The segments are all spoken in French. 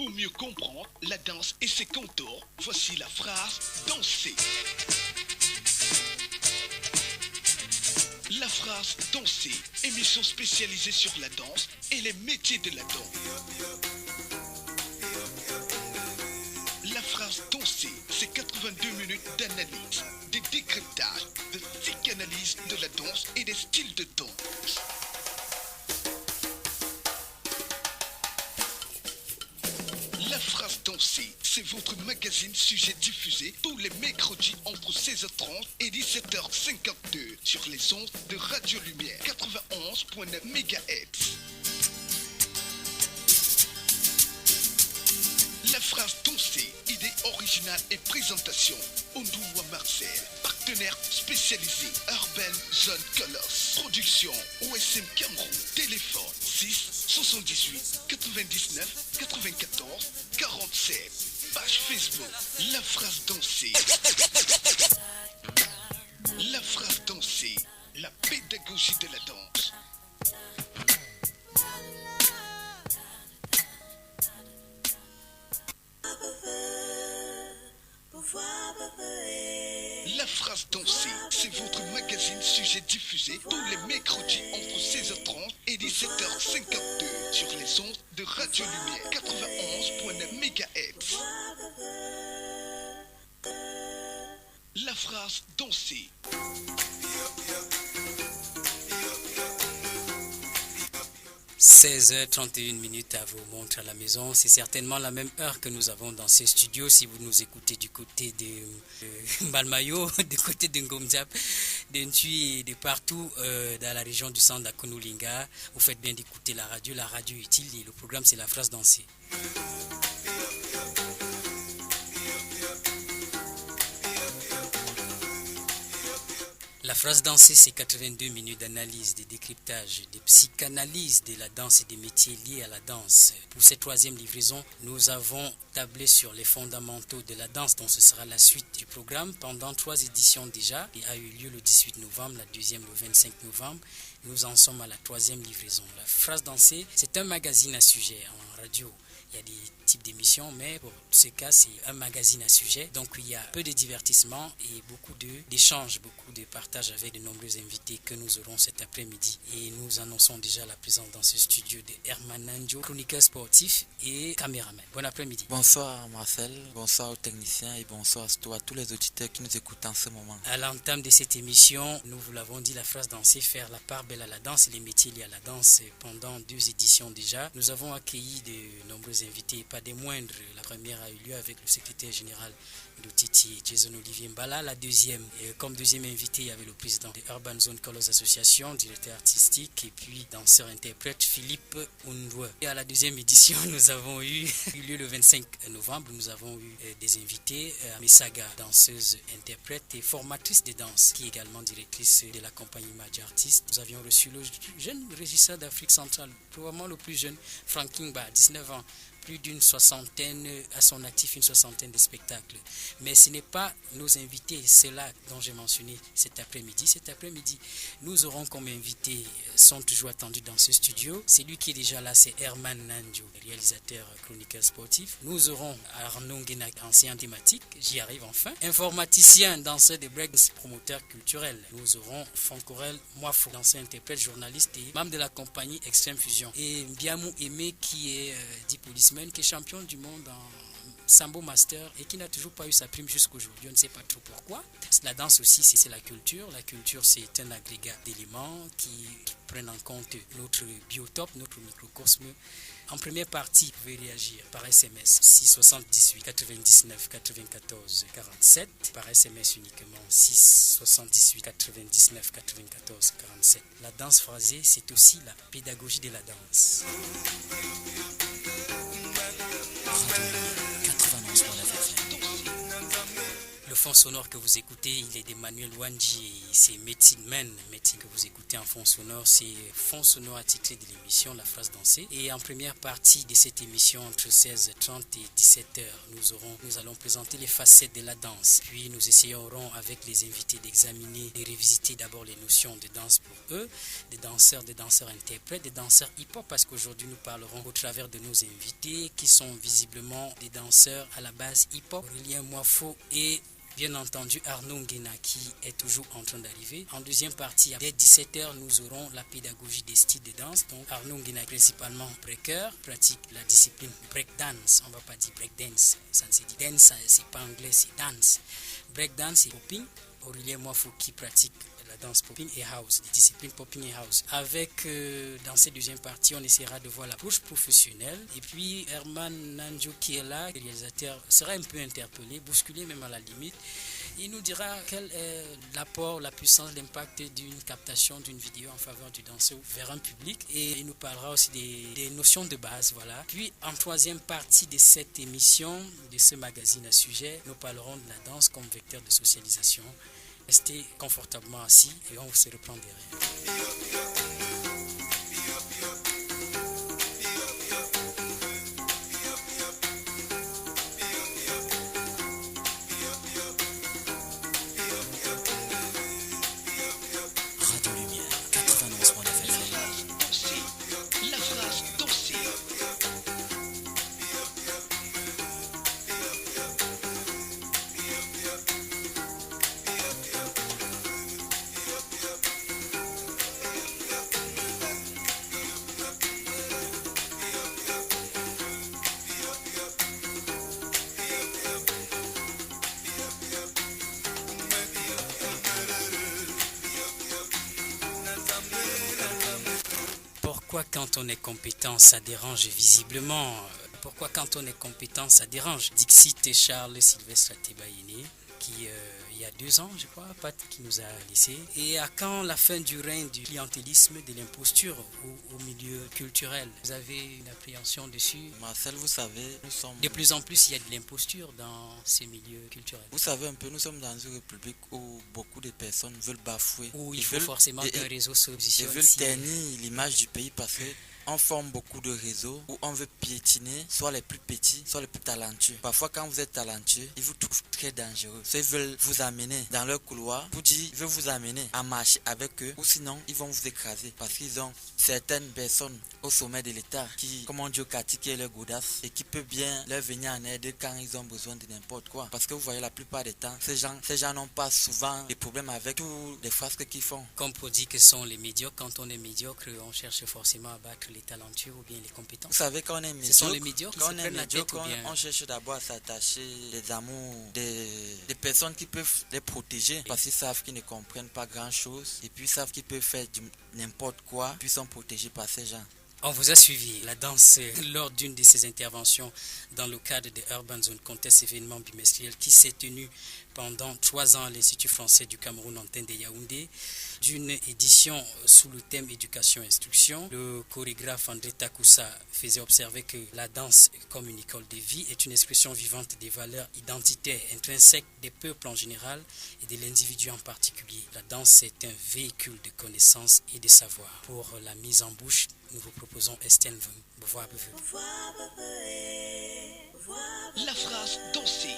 Pour mieux comprendre la danse et ses contours, voici la phrase danser. La phrase danser, émission spécialisée sur la danse et les métiers de la danse. La phrase danser, c'est 82 minutes d'analyse, de décryptage, de psychanalyse de la danse et des styles de danse. La phrase dansée, c'est votre magazine sujet diffusé tous les mercredis entre 16h30 et 17h52 sur les ondes de Radio Lumière 91.9 MHz. La phrase dansée, idée originale et présentation, Ondouwa Marcel, partenaire spécialisé, Urban Zone Colosse, production, OSM Cameroun, téléphone 6 78 99 94 47, page Facebook, la phrase dansée. La phrase dansée, la pédagogie de la danse. La phrase dansée, c'est votre magazine sujet diffusé tous les mercredis entre 16h30 et 17h52 sur les ondes de Radio Lumière 91.9 MHz. La phrase dansée. 16h31 à vos montres à la maison. C'est certainement la même heure que nous avons dans ces studios. Si vous nous écoutez du côté de Balmayo, du côté de Ngomzap, d'Entui et de partout dans la région du centre d'Akonulinga, vous faites bien d'écouter la radio. La radio est utile et le programme c'est la phrase dansée. La phrase dansée, c'est 82 minutes d'analyse, de décryptage, de psychanalyse de la danse et des métiers liés à la danse. Pour cette troisième livraison, nous avons tablé sur les fondamentaux de la danse, dont ce sera la suite du programme. Pendant 3 éditions déjà, il a eu lieu le 18 novembre, la deuxième le 25 novembre. Nous en sommes à la troisième livraison. La phrase dansée, c'est un magazine à sujet en radio. Il y a des types d'émissions, mais pour ce cas, c'est un magazine à sujet. Donc, il y a peu de divertissement et beaucoup d'échanges, beaucoup de partages avec de nombreux invités que nous aurons cet après-midi. Et nous annonçons déjà la présence dans ce studio de Herman Nanjo, chroniqueur sportif et caméraman. Bon après-midi. Bonsoir Marcel, bonsoir aux techniciens et bonsoir à tous les auditeurs qui nous écoutent en ce moment. À l'entame de cette émission, nous vous l'avons dit, la phrase dansée, faire la part belle à la danse et les métiers liés à la danse pendant 2 éditions déjà. Nous avons accueilli de nombreux invités, pas des moindres. La première a eu lieu avec le secrétaire général d'Otiti, Jason Olivier Mbala. La deuxième, comme deuxième invité, il y avait le président de Urban Zone Colosse Association, directeur artistique et puis danseur-interprète Philippe Ondouwa. Et à la deuxième édition, nous avons eu lieu le 25 novembre, nous avons eu des invités, Messaga, danseuse, interprète et formatrice de danse, qui est également directrice de la compagnie Madja Artiste. Nous avions reçu le jeune régisseur d'Afrique centrale, probablement le plus jeune, Frank Kingba, 19 ans. Plus d'une soixantaine, à son actif une soixantaine de spectacles. Mais ce n'est pas nos invités, c'est là dont j'ai mentionné cet après-midi. Cet après-midi, nous aurons comme invités, sont toujours attendus dans ce studio. Celui qui est déjà là, c'est Herman Nanjo, réalisateur chroniqueur sportif. Nous aurons Arnaud Nguenak, enseignant thématique, j'y arrive enfin. Informaticien, danseur de break, promoteur culturel. Nous aurons Fonkorel Moifo, danseur, interprète, journaliste et membre de la compagnie Extreme Fusion. Et Biamou Aimé, qui est dit policeman, qui est champion du monde en Sambo Master et qui n'a toujours pas eu sa prime jusqu'aujourd'hui. On ne sait pas trop pourquoi. La danse aussi, c'est la culture. La culture, c'est un agrégat d'éléments qui prennent en compte notre biotope, notre microcosme. En première partie, vous pouvez réagir par SMS 678 99 94 47, par SMS uniquement 678 99 94 47. La danse phrasée, c'est aussi la pédagogie de la danse. Le fond sonore que vous écoutez, il est d'Emmanuel Wanji et c'est Method Man. Method que vous écoutez en fond sonore, c'est fond sonore attitré de l'émission La Phrase Dansée. Et en première partie de cette émission, entre 16h30 et 17h, nous allons présenter les facettes de la danse. Puis nous essayerons avec les invités d'examiner, de révisiter d'abord les notions de danse pour eux, des danseurs interprètes, des danseurs hip-hop, parce qu'aujourd'hui nous parlerons au travers de nos invités qui sont visiblement des danseurs à la base hip-hop, Aurélien Moifo et bien entendu Arnaud Nguena qui est toujours en train d'arriver. En deuxième partie, dès 17h, nous aurons la pédagogie des styles de danse. Donc Arnaud Nguena est principalement breaker, pratique la discipline breakdance. On ne va pas dire breakdance, ça ne se dit dance, c'est pas anglais, c'est dance. Breakdance et popping. Aurélien Moifo qui pratique la danse popping et house, les disciplines popping et house. Avec, dans cette deuxième partie, on essaiera de voir la bouche professionnelle. Et puis, Herman Nanjo qui est là, le réalisateur, sera un peu interpellé, bousculé même à la limite. Il nous dira quel est l'apport, la puissance, l'impact d'une captation d'une vidéo en faveur du danseur vers un public. Et il nous parlera aussi des notions de base, voilà. Puis, en troisième partie de cette émission, de ce magazine à sujet, nous parlerons de la danse comme vecteur de socialisation. Restez confortablement assis et on se reprend derrière. Pourquoi quand on est compétent, ça dérange visiblement? Pourquoi quand on est compétent, ça dérange? Dixit et Charles Sylvestre Atebayene, qui il y a 2 ans, je crois, Pat, qui nous a laissés. Et à quand la fin du règne du clientélisme, de l'imposture au milieu culturel? Vous avez une appréhension dessus? Marcel, vous savez, nous sommes... De plus en plus, il y a de l'imposture dans ces milieux culturels. Vous savez un peu, nous sommes dans une république où beaucoup de personnes veulent bafouer. Où il faut forcément qu'un réseau se positionne. Ils veulent ternir l'image du pays parce que on forme beaucoup de réseaux où on veut piétiner soit les plus petits, soit les plus talentueux. Parfois, quand vous êtes talentueux, ils vous trouvent très dangereux. Ils veulent vous amener dans leur couloir pour dire, ils veulent vous amener à marcher avec eux, ou sinon, ils vont vous écraser parce qu'ils ont certaines personnes au sommet de l'État qui, comme on dit au Kati, qui est leur godasse et qui peut bien leur venir en aide quand ils ont besoin de n'importe quoi. Parce que vous voyez, la plupart des temps, ces gens n'ont pas souvent des problèmes avec tous les frasques qu'ils font. Comme pour dire que sont les médiocres, quand on est médiocre, on cherche forcément à battre les talentueux ou bien les compétents. Vous savez, quand on est médiocre, ce sont les médiocres qui se prennent la tête ou bien... on cherche d'abord à s'attacher des amours, des personnes qui peuvent les protéger parce qu'ils savent qu'ils ne comprennent pas grand chose et puis ils savent qu'ils peuvent faire n'importe quoi puis sont protégés par ces gens. On vous a suivi la danse lors d'une de ces interventions dans le cadre de Urban Zone Contest, événement bimestriel qui s'est tenu pendant 3 ans à l'Institut français du Cameroun antenne de Yaoundé, d'une édition sous le thème éducation-instruction. Le chorégraphe André Takoussa faisait observer que la danse comme une école de vie est une expression vivante des valeurs identitaires intrinsèques des peuples en général et de l'individu en particulier. La danse est un véhicule de connaissances et de savoir. Pour la mise en bouche, nous vous proposons Estelle Beauvoir. La phrase dansée.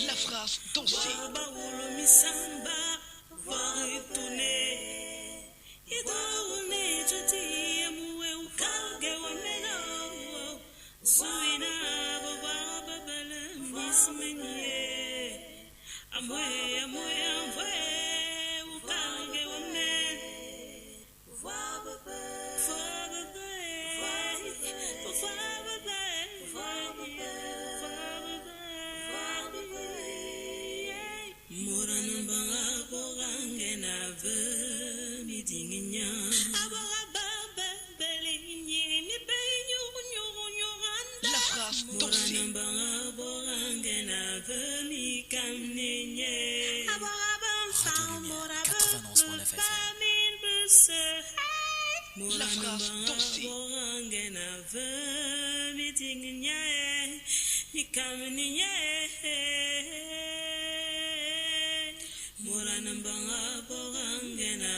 La phrase dansée. La phrase dansée. Radio Lumière, 91.9 FM. La phrase dansée. kamniye Muranambanga bogangena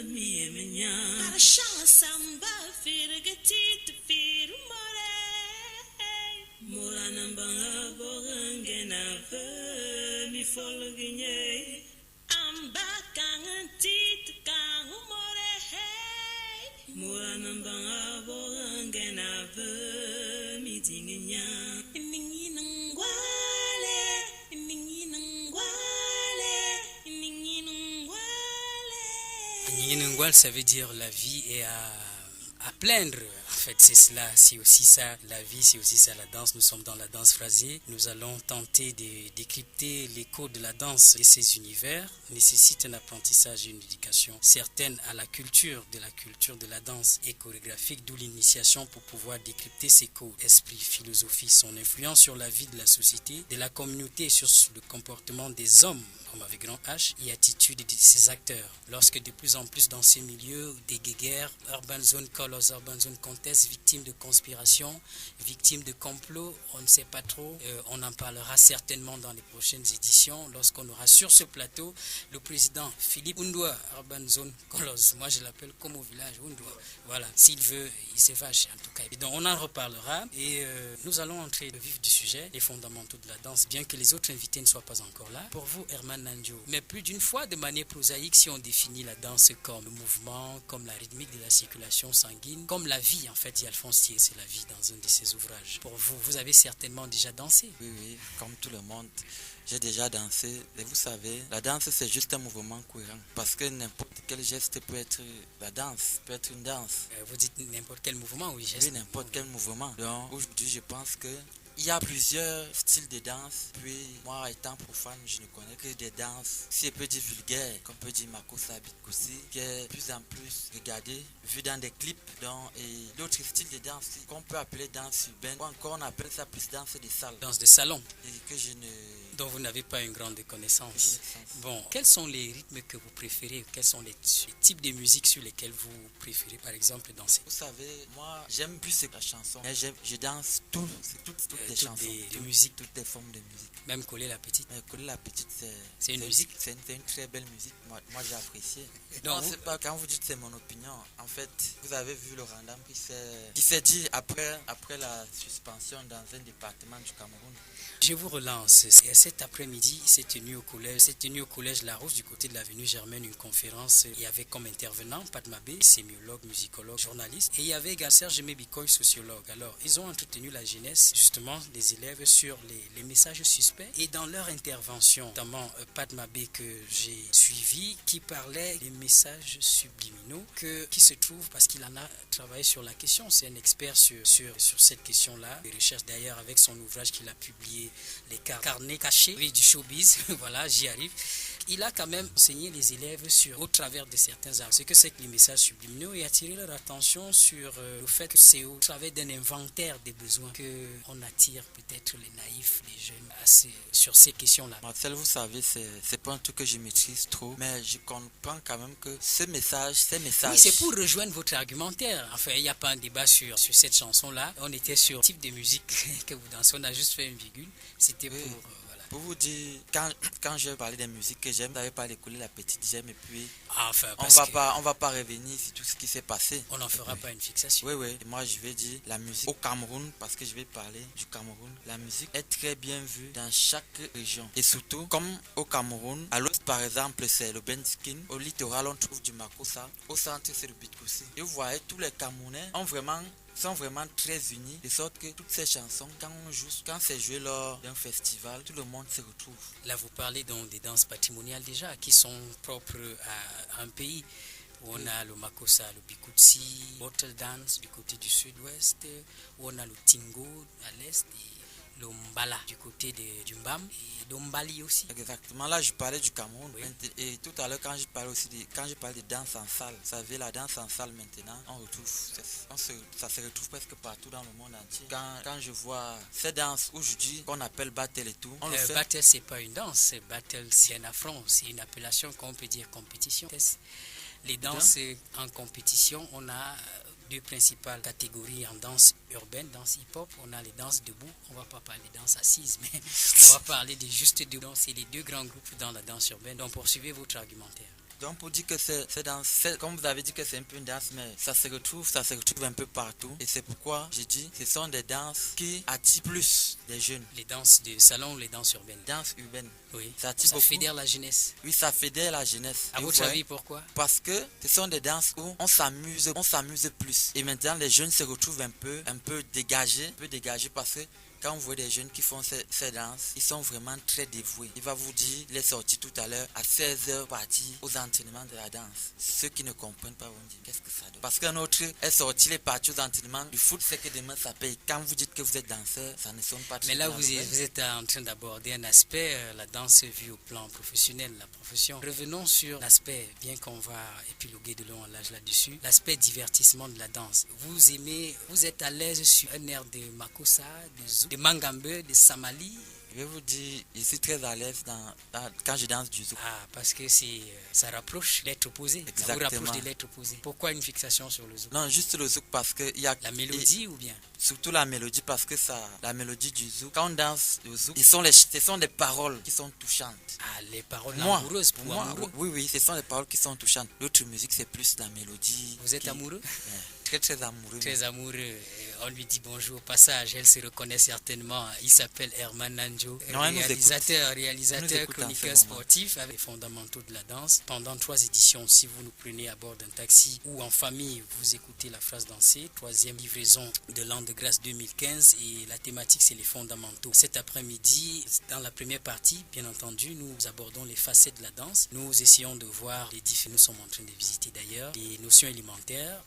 miyemenya Arasha samba firgati firmore Muranambanga bogangena mi folginye Amba kanganti kangumore Muranambanga bogangena mi dinginya Ninginangwale Ninginangwale, ça veut dire la vie est à plaindre. En fait, c'est cela, c'est aussi ça, la vie, c'est aussi ça, la danse. Nous sommes dans la danse phrasée. Nous allons tenter de décrypter l'écho de la danse et ses univers. Nécessite un apprentissage et une éducation certaine à la culture de la danse et chorégraphique, d'où l'initiation pour pouvoir décrypter ses codes, esprit, philosophie, son influence sur la vie de la société, de la communauté, sur le comportement des hommes avec grand H, et attitude de ses acteurs. Lorsque de plus en plus dans ces milieux, des guéguerres, urban zone colors, urban zone contest, victimes de conspiration, victimes de complot, on ne sait pas trop, on en parlera certainement dans les prochaines éditions, lorsqu'on aura sur ce plateau le président Philippe Undoua, urban zone colors, moi je l'appelle comme au village Undoua, voilà, s'il veut, il se fâche en tout cas. Et donc on en reparlera, et nous allons entrer le vif du sujet, les fondamentaux de la danse, bien que les autres invités ne soient pas encore là. Pour vous, Herman Nanjo, mais plus d'une fois de manière prosaïque, si on définit la danse comme le mouvement, comme la rythmique de la circulation sanguine, comme la vie, en fait, dit Alphonse Thier, c'est la vie dans un de ses ouvrages. Pour vous, vous avez certainement déjà dansé. Oui, comme tout le monde. J'ai déjà dansé, et vous savez, la danse c'est juste un mouvement courant, parce que n'importe quel geste peut être la danse, peut être une danse. Vous dites n'importe quel mouvement, oui, geste. Oui, n'importe quel mouvement. Donc aujourd'hui je pense que il y a plusieurs styles de danse, puis moi étant profane, je ne connais que des danses, si on peut dire vulgaires, comme on peut dire Makossa Bitkoussi, qui est de plus en plus regardé, vu dans des clips, donc, et d'autres styles de danse qu'on peut appeler danse urbaine, ou encore on appelle ça plus danse de salle. Danse de salon. Et que je ne... dont vous n'avez pas une grande connaissance. Bon, quels sont les rythmes que vous préférez? Quels sont les types de musique sur lesquels vous préférez, par exemple, danser? Vous savez, moi, j'aime plus la chanson, mais je danse toutes les chansons, des musiques, toutes les formes de musique. Même Coller la Petite. Coller la Petite, c'est une musique. C'est une très belle musique. Moi j'ai apprécié. Non, c'est pas quand vous dites c'est mon opinion. En fait, vous avez vu le Randam qui s'est dit après la suspension dans un département du Cameroun. Je vous relance. Cet après-midi, s'est tenue au collège Larousse, du côté de l'avenue Germaine, une conférence. Il y avait comme intervenant Pat Mabé, sémiologue, musicologue, journaliste. Et il y avait également Serge Mebikoy, sociologue. Alors, ils ont entretenu la jeunesse, justement, des élèves sur les messages suspects. Et dans leur intervention, notamment Pat Mabé que j'ai suivi, qui parlait des messages subliminaux qui se trouvent, parce qu'il en a travaillé sur la question. C'est un expert sur cette question-là. Il recherche d'ailleurs avec son ouvrage qu'il a publié, les carnets cachés du showbiz, voilà, j'y arrive. Il a quand même enseigné les élèves au travers de certains arts, ce que c'est que les messages subliminaux, et attiré leur attention sur le fait que c'est au travers d'un inventaire des besoins qu'on attire peut-être les naïfs, les jeunes, sur ces questions-là. Marcel, vous savez, c'est pas un truc que je maîtrise trop, mais je comprends quand même que ces messages... Oui, c'est pour rejoindre votre argumentaire. Enfin, il n'y a pas un débat sur cette chanson-là. On était sur le type de musique que vous dansez, on a juste fait une virgule. C'était oui. Pour vous dire, quand je parlais des musiques que j'aime, vous n'avez pas Coller la Petite, j'aime, et puis on va pas revenir sur tout ce qui s'est passé. On n'en fera pas une fixation. Oui, et moi je vais dire la musique au Cameroun, parce que je vais parler du Cameroun. La musique est très bien vue dans chaque région, et surtout comme au Cameroun, à l'ouest par exemple c'est le Benskin, au littoral on trouve du Makossa, au centre c'est le Bitkoussi. Et vous voyez, tous les Camerounais sont vraiment très unis, de sorte que toutes ces chansons, quand c'est joué lors d'un festival, tout le monde se retrouve. Là, vous parlez donc des danses patrimoniales déjà, qui sont propres à un pays. Où on a le Makossa, le Bikutsi, Bottle Dance du côté du sud-ouest, où on a le Tingo à l'est, et le Mbala du côté du Mbam, et le Mbali aussi. Exactement, là je parlais du Cameroun, oui. Et tout à l'heure quand je parlais de danse en salle, vous savez, la danse en salle maintenant, ça se retrouve presque partout dans le monde entier. Quand je vois ces danses aujourd'hui qu'on appelle battle et tout, battle c'est pas une danse, battle c'est un affront, c'est une appellation qu'on peut dire compétition. Les danses en compétition, on a deux principales catégories en danse urbaine, danse hip-hop. On a les danses debout, on ne va pas parler de danse assise, mais on va parler de juste debout. C'est les deux grands groupes dans la danse urbaine. Donc poursuivez votre argumentaire. Donc pour dire que comme vous avez dit que c'est un peu une danse, mais ça se retrouve un peu partout. Et c'est pourquoi j'ai dit ce sont des danses qui attirent plus les jeunes. Les danses de salon ou les danses urbaines? Danse urbaine. Oui. Ça attire beaucoup. Fédère la jeunesse. Oui, ça fédère la jeunesse. À votre avis, pourquoi? Parce que ce sont des danses où on s'amuse plus. Et maintenant, les jeunes se retrouvent un peu dégagés parce que quand vous voyez des jeunes qui font ces danses, ils sont vraiment très dévoués. Il va vous dire, il est sorti tout à l'heure à 16h partir aux entraînements de la danse. Ceux qui ne comprennent pas vont dire, qu'est-ce que ça donne? Parce qu'un autre est sorti, il est parti aux entraînements du foot, c'est que demain ça paye. Quand vous dites que vous êtes danseur, ça ne sonne pas très bien. Mais là, vous êtes en train d'aborder un aspect, la danse vue au plan professionnel, la profession. Revenons sur l'aspect, bien qu'on va épiloguer de long en large là-dessus, l'aspect divertissement de la danse. Vous êtes à l'aise sur un air de Makossa, de Mangambe, de Samali? Je vais vous dire, je suis très à l'aise quand je danse du zouk. Ah, parce que ça rapproche l'être opposé. Exactement. Ça vous rapproche de l'être opposé. Pourquoi une fixation sur le zouk? Non, juste le zouk parce que il y a... La mélodie ou bien? Surtout la mélodie parce que la mélodie du zouk, quand on danse le zouk, ce sont des paroles qui sont touchantes. Ah, les paroles amoureuses pour amoureux? Oui, ce sont des paroles qui sont touchantes. L'autre musique, c'est plus la mélodie. Vous êtes amoureux? Très, très amoureux. Très amoureux. On lui dit bonjour au passage. Elle se reconnaît certainement. Il s'appelle Herman Nanjo, réalisateur chroniqueur sportif avec les fondamentaux de la danse. Pendant 3 éditions, si vous nous prenez à bord d'un taxi ou en famille, vous écoutez la phrase dansée. 3e livraison de l'an de grâce 2015 et la thématique, c'est les fondamentaux. Cet après-midi, dans la première partie, bien entendu, nous abordons les facettes de la danse. Nous essayons de voir les différents, nous sommes en train de visiter d'ailleurs, les notions élémentaires,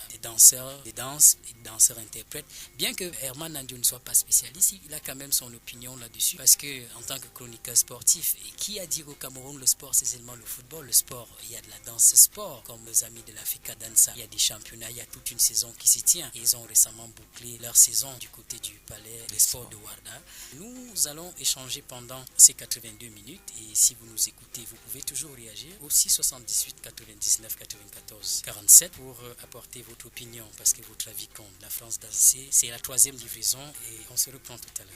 des danseurs, des danseurs interprètes. Bien que Herman Nandio ne soit pas spécialiste, il a quand même son opinion là-dessus. Parce que en tant que chroniqueur sportif, et qui a dit qu'au Cameroun, le sport c'est seulement le football? Le sport, il y a de la danse sport, comme nos amis de l'Africa Dansa. Il y a des championnats, il y a toute une saison qui s'y tient. Et ils ont récemment bouclé leur saison du côté du palais des sports de Ouarda. Nous allons échanger pendant ces 82 minutes. Et si vous nous écoutez, vous pouvez toujours réagir au 678 99 94 47 pour apporter votre opinion, parce que votre avis compte. La France dansée, c'est la 3e livraison et on se reprend tout à l'heure.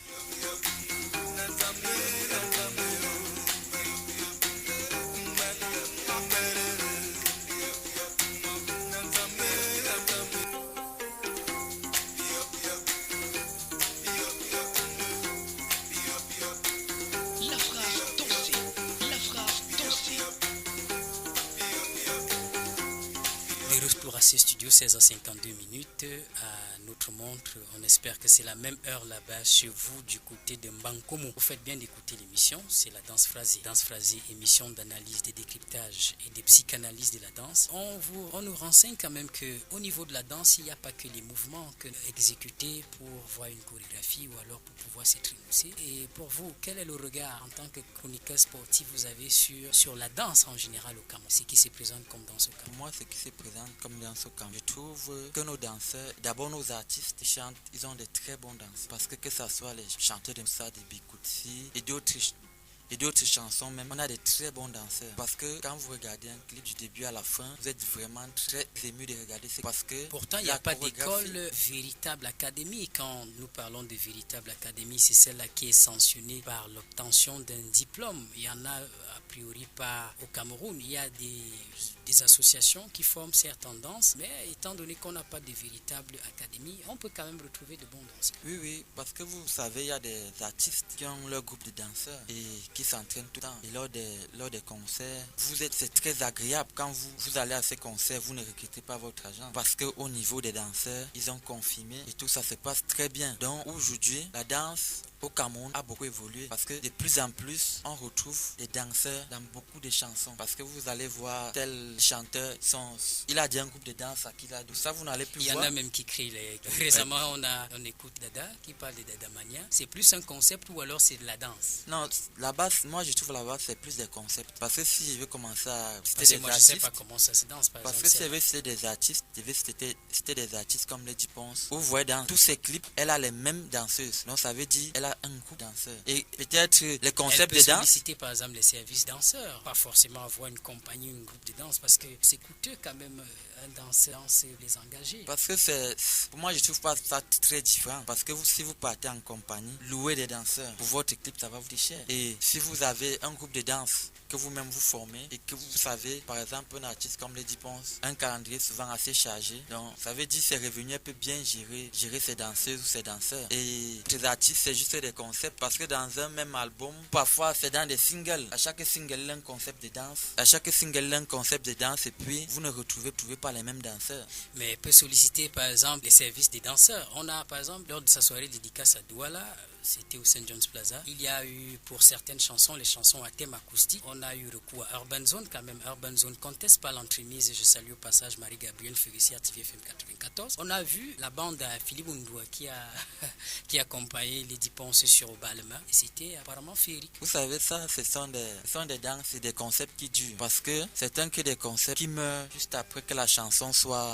Ce studio 16h52 minutes à notre montre. On espère que c'est la même heure là-bas chez vous du côté de Mbankomo. Vous faites bien d'écouter l'émission, c'est la danse phrasée. Danse phrasée, émission d'analyse, de décryptage et de psychanalyse de la danse. On nous renseigne quand même qu'au niveau de la danse, il n'y a pas que les mouvements que exécuter pour voir une chorégraphie ou alors pour pouvoir s'étrémousser. Et pour vous, quel est le regard en tant que chroniqueur sportif vous avez sur la danse en général au Cameroun? Ce qui se présente comme danse au Cameroun? Pour moi, ce qui se présente comme danse au Cameroun, je trouve que nos danseurs, d'abord nos artistes, ils chantent, ils ont de très bons danseurs. Parce que ce soit les chanteurs de Moussa, de Bikoutsi et d'autres chansons même, on a de très bons danseurs. Parce que quand vous regardez un clip du début à la fin, vous êtes vraiment très ému de regarder. C'est parce que pourtant, il n'y a pas d'école véritable académie. Quand nous parlons de véritable académie, c'est celle-là qui est sanctionnée par l'obtention d'un diplôme. Il y en a a priori pas au Cameroun. Il y a des associations qui forment certaines danses, mais étant donné qu'on n'a pas de véritable académie, on peut quand même retrouver de bons danseurs. Oui, parce que vous savez, il y a des artistes qui ont leur groupe de danseurs et qui s'entraînent tout le temps. Et lors des concerts, c'est très agréable. Quand vous allez à ces concerts, vous ne regrettez pas votre argent. Parce qu'au niveau des danseurs, ils ont confirmé et tout ça se passe très bien. Donc aujourd'hui, la danse au Cameroun a beaucoup évolué parce que de plus en plus, on retrouve des danseurs dans beaucoup de chansons. Parce que vous allez voir tel chanteur, il a dit un groupe de danse à qui il a dit ça, vous n'allez plus voir. Il y en a même qui crient. Récemment, on écoute Dada qui parle de Dada Mania. C'est plus un concept ou alors c'est de la danse? Non, la base, moi je trouve la base c'est plus des concepts. Parce que si je veux commencer à citer des artistes, je ne sais pas comment ça se danse par parce exemple. Que si je veux citer des artistes, c'était des artistes comme Lady Ponce. Vous voyez dans tous ces clips, elle a les mêmes danseuses. Donc ça veut dire elle a a un groupe danseur. Et peut-être les Elle concepts peut de danse. solliciter par exemple les services danseurs, pas forcément avoir une compagnie ou un groupe de danse, parce que c'est coûteux quand même un danseur, c'est les engager. Parce que pour moi, je trouve pas ça très différent. Parce que si vous partez en compagnie, louer des danseurs pour votre clip, ça va vous coûter cher. Et si vous avez un groupe de danse que vous-même vous formez et que vous savez, par exemple, un artiste comme Lady Ponce, un calendrier souvent assez chargé, donc ça veut dire ses revenus, elle peut bien gérer ses danseuses ou ses danseurs. Et les artistes, c'est juste des concepts parce que dans un même album, parfois c'est dans des singles. À chaque single, il y a un concept de danse. À chaque single, il y a un concept de danse et puis vous ne retrouvez pas les mêmes danseurs. Mais elle peut solliciter par exemple les services des danseurs. On a par exemple, lors de sa soirée dédicace à Douala, c'était au St. John's Plaza, il y a eu pour certaines chansons, les chansons à thème acoustique, on a eu recours à Urban Zone quand même. Urban Zone conteste par l'entremise et je salue au passage Marie-Gabrielle Ferrissier à TVFM 94. On a vu la bande à Philippe Undoua qui a accompagné Lady Ponce sur Obalema et c'était apparemment féerique. Vous savez ça, ce sont des danses et des concepts qui durent parce que c'est un que des concepts qui meurent juste après que la chanson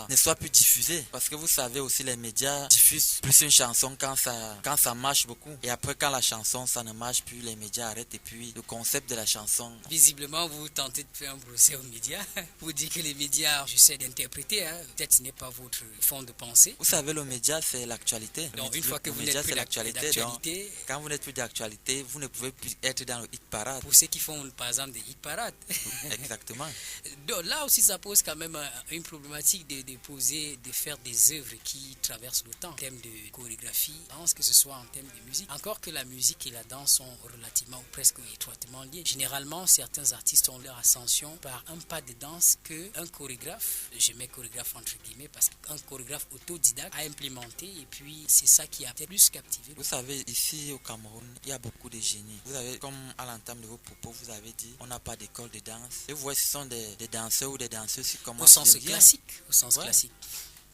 ne soit plus diffusée. Parce que vous savez aussi les médias diffusent plus une chanson quand ça marche beaucoup. Et après quand la chanson ça ne marche plus, les médias arrêtent et puis le concept de la chanson. Visiblement vous tentez de faire un procès aux médias. Vous dites que les médias, j'essaie d'interpréter, peut-être ce n'est pas votre fond de pensée. Vous savez le média c'est l'actualité. Donc une fois que vous n'êtes plus d'actualité, quand vous n'êtes plus d'actualité, vous ne pouvez plus être dans le hit parade. Pour ceux qui font par exemple des hit parades. Exactement. Donc là aussi ça pose quand même une problématique de faire des œuvres qui traversent le temps en termes de chorégraphie, danse, que ce soit en termes de musique. Encore que la musique et la danse sont relativement ou presque étroitement liées. Généralement, certains artistes ont leur ascension par un pas de danse qu'un chorégraphe, je mets chorégraphe entre guillemets parce qu'un chorégraphe autodidacte a implémenté et puis c'est ça qui a peut-être plus captivé. Vous savez, ici au Cameroun, il y a beaucoup de génies. Vous avez, comme à l'entame de vos propos, vous avez dit, on n'a pas d'école de danse. Et vous voyez, ce sont des danseurs ou des danseuses qui commencent au sens classique.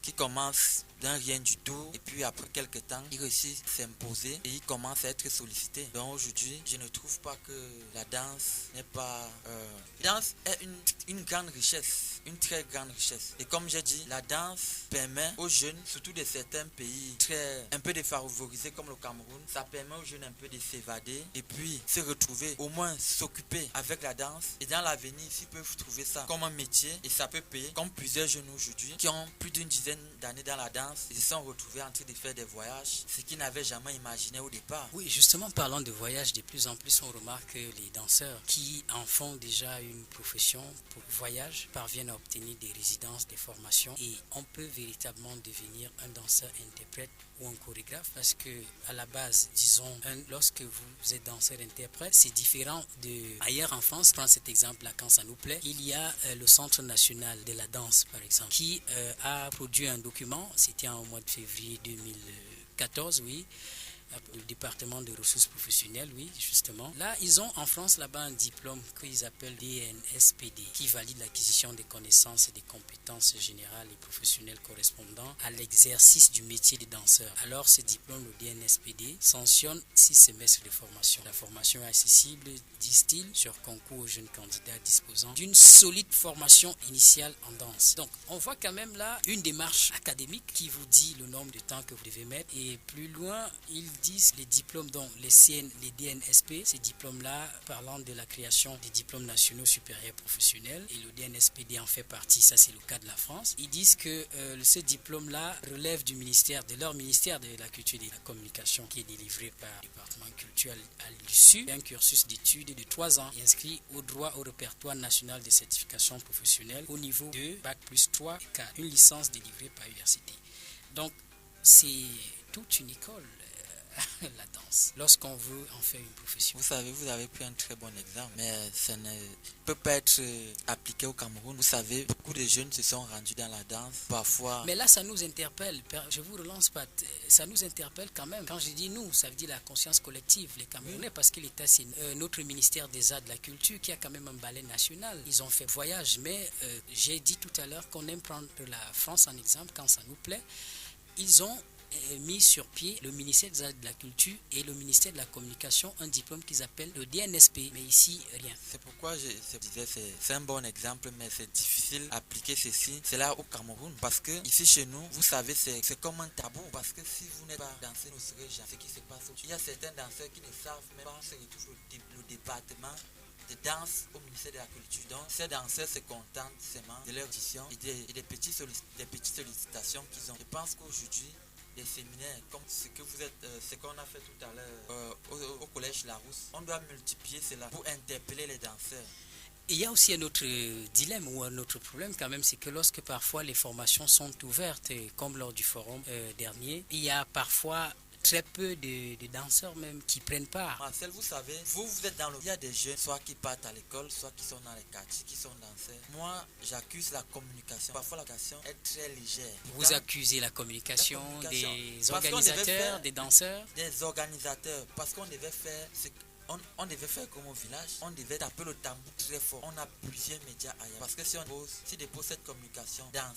Qui commencent d'un rien du tout et puis après quelques temps ils réussissent à s'imposer et ils commencent à être sollicités. Donc aujourd'hui je ne trouve pas que la danse n'est pas la danse est une grande richesse, une très grande richesse, et comme j'ai dit, la danse permet aux jeunes, surtout de certains pays un peu défavorisés comme le Cameroun, ça permet aux jeunes un peu de s'évader et puis se retrouver, au moins s'occuper avec la danse, et dans l'avenir ils peuvent trouver ça comme un métier et ça peut payer, comme plusieurs jeunes aujourd'hui qui ont plus d'une dizaine d'années dans la danse. Ils se sont retrouvés en train de faire des voyages, ce qu'ils n'avaient jamais imaginé au départ. Oui, justement, parlant de voyages, de plus en plus on remarque que les danseurs qui en font déjà une profession pour voyage parviennent à obtenir des résidences, des formations, et on peut véritablement devenir un danseur-interprète ou un chorégraphe parce que à la base, disons, lorsque vous êtes danseur-interprète, c'est différent de ailleurs en France. Prends cet exemple-là quand ça nous plaît. Il y a le Centre national de la danse, par exemple, qui a produit un document. C'était en mois de février 2014, oui. Le département de ressources professionnelles, oui, justement. Là, ils ont en France là-bas un diplôme qu'ils appellent DNSPD, qui valide l'acquisition des connaissances et des compétences générales et professionnelles correspondant à l'exercice du métier de danseur. Alors, ce diplôme, le DNSPD, sanctionne 6 semestres de formation. La formation est accessible, disent-ils, sur concours aux jeunes candidats disposant d'une solide formation initiale en danse. Donc, on voit quand même là une démarche académique qui vous dit le nombre de temps que vous devez mettre, et plus loin, ils disent les diplômes dont les DNSP, ces diplômes-là, parlant de la création des diplômes nationaux supérieurs professionnels, et le DNSPD en fait partie, ça c'est le cas de la France, ils disent que ce diplôme-là relève de leur ministère de la culture et de la communication, qui est délivré par le département culturel à l'issue d'un cursus d'études de 3 ans et inscrit au droit au répertoire national de certification professionnelle au niveau de Bac plus 3 et 4, une licence délivrée par l'université. Donc c'est toute une école. La danse, lorsqu'on veut en faire une profession. Vous savez, vous avez pris un très bon exemple, mais ça ne peut pas être appliqué au Cameroun. Vous savez, beaucoup de jeunes se sont rendus dans la danse, parfois. Mais là, ça nous interpelle, je vous relance pas, ça nous interpelle quand même. Quand je dis nous, ça veut dire la conscience collective, les Camerounais, parce que l'État, c'est notre ministère des Arts, de la Culture, qui a quand même un ballet national. Ils ont fait voyage, mais j'ai dit tout à l'heure qu'on aime prendre la France en exemple quand ça nous plaît. Ils ont mis sur pied le ministère de la Culture et le ministère de la Communication un diplôme qu'ils appellent le DNSP. Mais ici, rien. C'est pourquoi je disais c'est un bon exemple, mais c'est difficile d'appliquer ceci. C'est là au Cameroun. Parce que ici chez nous, vous savez, c'est comme un tabou. Parce que si vous n'êtes pas dansé, vous saurez jamais ce qui se passe. Il y a certains danseurs qui ne savent même pas se retrouve le département de danse au ministère de la Culture. Donc ces danseurs se contentent seulement de leur audition et des petites sollicitations qu'ils ont. Je pense qu'aujourd'hui, des séminaires comme ce que vous êtes, ce qu'on a fait tout à l'heure au collège Larousse, on doit multiplier cela pour interpeller les danseurs. Il y a aussi un autre dilemme ou un autre problème quand même, c'est que lorsque parfois les formations sont ouvertes, comme lors du forum dernier, il y a parfois très peu de danseurs même qui prennent part. Marcel, vous savez, vous êtes dans le... Il y a des jeunes, soit qui partent à l'école, soit qui sont dans les quartiers, qui sont danseurs. Moi, j'accuse la communication. Parfois, la communication est très légère. Vous accusez la communication des organisateurs, des danseurs? Des organisateurs, parce qu'on devait faire... On devait faire comme au village, on devait taper le tambour très fort. On a plusieurs médias ailleurs. Parce que si on dépose cette communication dans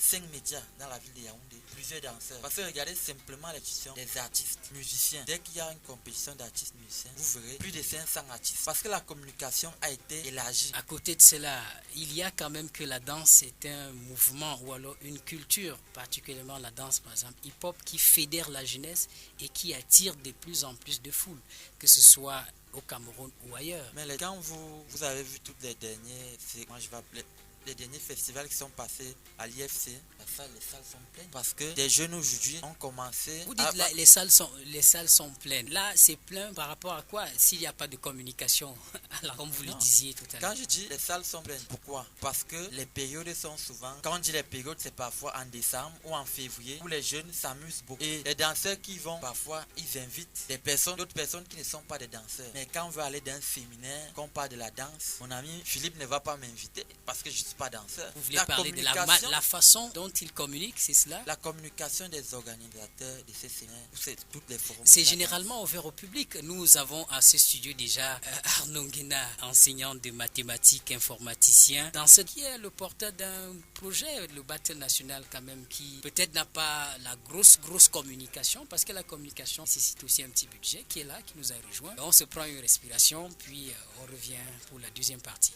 5 médias dans la ville de Yaoundé, plusieurs danseurs. Parce que regardez simplement l'édition des artistes, musiciens. Dès qu'il y a une compétition d'artistes musiciens, vous verrez plus de 500 artistes. Parce que la communication a été élargie. À côté de cela, il y a quand même que la danse est un mouvement ou alors une culture, particulièrement la danse par exemple hip-hop, qui fédère la jeunesse et qui attire de plus en plus de foules, que ce soit au Cameroun ou ailleurs. Mais quand vous avez vu toutes les derniers, moi je vais appeler les derniers festivals qui sont passés à l'IFC, les salles sont pleines. Parce que des jeunes aujourd'hui ont commencé... Vous dites là, les salles sont pleines. Là, c'est plein par rapport à quoi? S'il n'y a pas de communication, alors, comme vous le disiez tout à l'heure. Quand je dis les salles sont pleines, pourquoi? Parce que les périodes sont souvent... Quand on dit les périodes, c'est parfois en décembre ou en février, où les jeunes s'amusent beaucoup. Et les danseurs qui vont, parfois, ils invitent d'autres personnes qui ne sont pas des danseurs. Mais quand on veut aller dans un séminaire, qu'on parle de la danse, mon ami Philippe ne va pas m'inviter parce que je ne suis pas danseur. Vous voulez parler de la façon dont ils communiquent, c'est cela? La communication des organisateurs de ces séminaires, c'est toutes les forums. C'est généralement ouvert au public. Nous avons à ce studio déjà Arnaud Nguena, enseignant de mathématiques, informaticien, dans ce qui est le porteur d'un projet, le Battle National quand même, qui peut-être n'a pas la grosse communication, parce que la communication nécessite aussi un petit budget qui est là, qui nous a rejoint. On se prend une respiration, puis on revient pour la deuxième partie.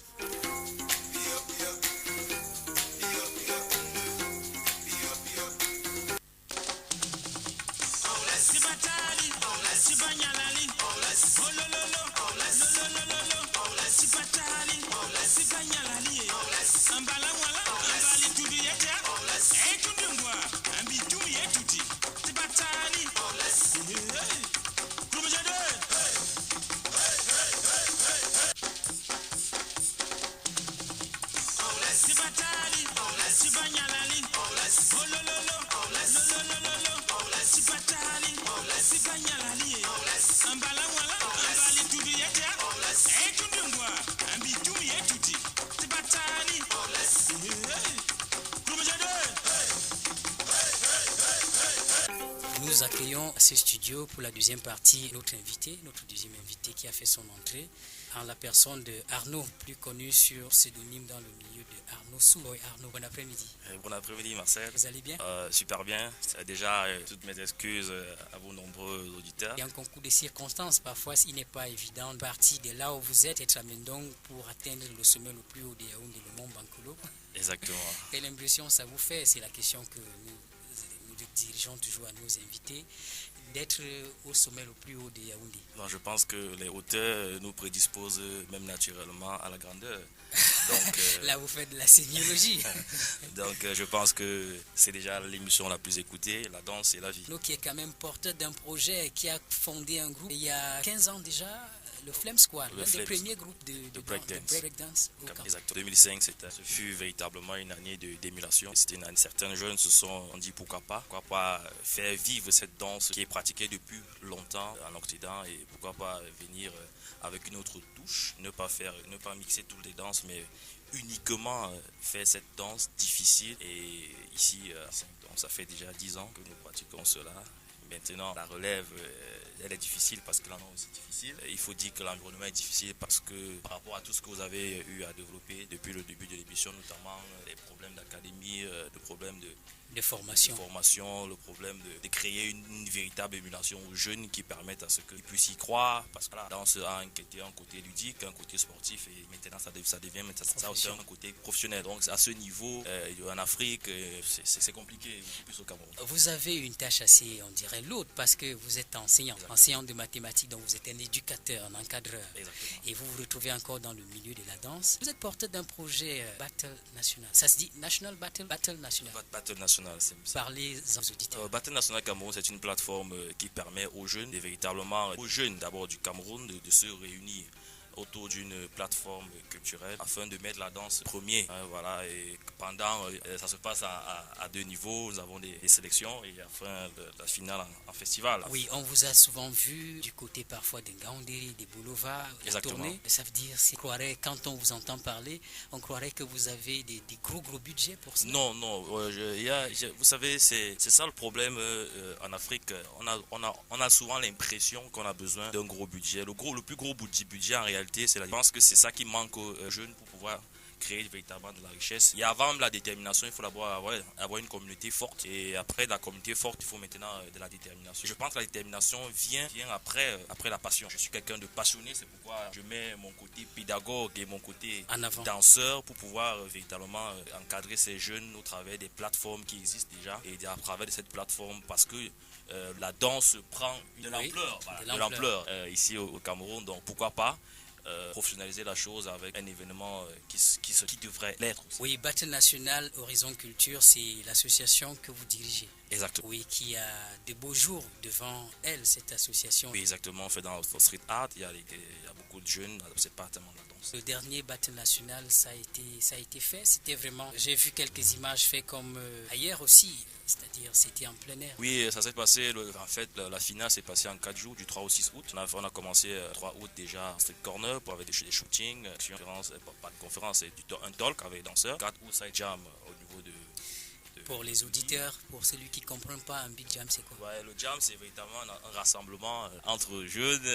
Nous accueillons à ce studio pour la deuxième partie notre deuxième invité qui a fait son entrée en la personne de Arnaud, plus connu sur pseudonyme dans le milieu de Arnaud Sou. Arnaud, bon après-midi. Bon après-midi Marcel. Vous allez bien? Super bien. Déjà, toutes mes excuses à vos nombreux auditeurs. Il y a un concours de circonstances. Parfois, il n'est pas évident de partir de là où vous êtes, être à Mendong pour atteindre le sommet le plus haut de Yaoundé, le mont Bankolo. Exactement. Quelle impression ça vous fait? C'est la question que nous dirigeons toujours à nos invités, d'être au sommet le plus haut de Yaoundé. Non, je pense que les hauteurs nous prédisposent même naturellement à la grandeur. Donc, là, vous faites de la sémiologie. Donc, je pense que c'est déjà l'émission la plus écoutée, la danse et la vie. Nous qui est quand même porteur d'un projet qui a fondé un groupe il y a 15 ans déjà, le Flame Squad, l'un des premiers groupes de breakdance. Exactement. 2005, ce fut véritablement une année d'émulation. C'était une année, certains jeunes se sont dit pourquoi pas faire vivre cette danse qui est pratiquée depuis longtemps en Occident et pourquoi pas venir avec une autre touche, ne pas mixer toutes les danses, mais uniquement faire cette danse difficile. Et ici, ça fait déjà 10 ans que nous pratiquons cela. Maintenant, la relève, elle est difficile parce que l'environnement est difficile. Il faut dire que l'environnement est difficile parce que par rapport à tout ce que vous avez eu à développer depuis le début de l'émission, notamment les problèmes d'académie, le problème de formation. Le problème de créer une véritable émulation aux jeunes qui permettent à ce qu'ils puissent y croire, parce que la danse a un côté ludique, un côté sportif, et maintenant ça devient ça aussi un côté professionnel. Donc à ce niveau, en Afrique, c'est compliqué, beaucoup plus au Cameroun. Vous avez une tâche assez, on dirait, lourde, parce que vous êtes enseignant de mathématiques, donc vous êtes un éducateur, un encadreur. Exactement. Et vous vous retrouvez encore dans le milieu de la danse. Vous êtes porteur d'un projet Battle National. Ça se dit National Battle National. Battle National. Parlez aux auditeurs. Battle National Cameroun, c'est une plateforme qui permet aux jeunes, et véritablement aux jeunes d'abord du Cameroun, de se réunir autour d'une plateforme culturelle afin de mettre la danse premier. Voilà, et pendant, ça se passe à 2 niveaux. Nous avons des sélections et enfin la finale en festival. Oui, on vous a souvent vu du côté parfois des Gaoundéry, des Boulevards, tourner. Ça veut dire, quand on vous entend parler, on croirait que vous avez des gros budgets pour ça. Non, vous savez, c'est ça le problème en Afrique. On a souvent l'impression qu'on a besoin d'un gros budget. Le plus gros budget en réalité, je pense que c'est ça qui manque aux jeunes pour pouvoir créer véritablement de la richesse. Et avant la détermination, il faut d'abord avoir une communauté forte. Et après la communauté forte, il faut maintenant de la détermination. Je pense que la détermination vient après la passion. Je suis quelqu'un de passionné, c'est pourquoi je mets mon côté pédagogue et mon côté danseur pour pouvoir véritablement encadrer ces jeunes au travers des plateformes qui existent déjà. Et à travers de cette plateforme, parce que la danse prend de l'ampleur ici au Cameroun. Donc pourquoi pas professionnaliser la chose avec un événement qui devrait l'être aussi. Oui, Battle National Horizon Culture, c'est l'association que vous dirigez. Exactement. Oui, qui a de beaux jours devant elle, cette association. Oui, exactement. On fait dans le street art, il y a beaucoup de jeunes, c'est pas tellement la danse. Le dernier Battle National, ça a été fait. C'était vraiment, j'ai vu quelques images faites comme ailleurs aussi, c'est-à-dire c'était en plein air. Oui, ça s'est passé, en fait, la finale s'est passée en 4 jours, du 3 au 6 août. On a commencé 3 août déjà en street corner pour avec des shootings, pas de conférence, c'est un talk avec les danseurs. 4 août, ça jam au niveau de... Pour les auditeurs, pour celui qui ne comprend pas, un big jam, c'est quoi? Ouais, le jam, c'est véritablement un rassemblement entre jeunes.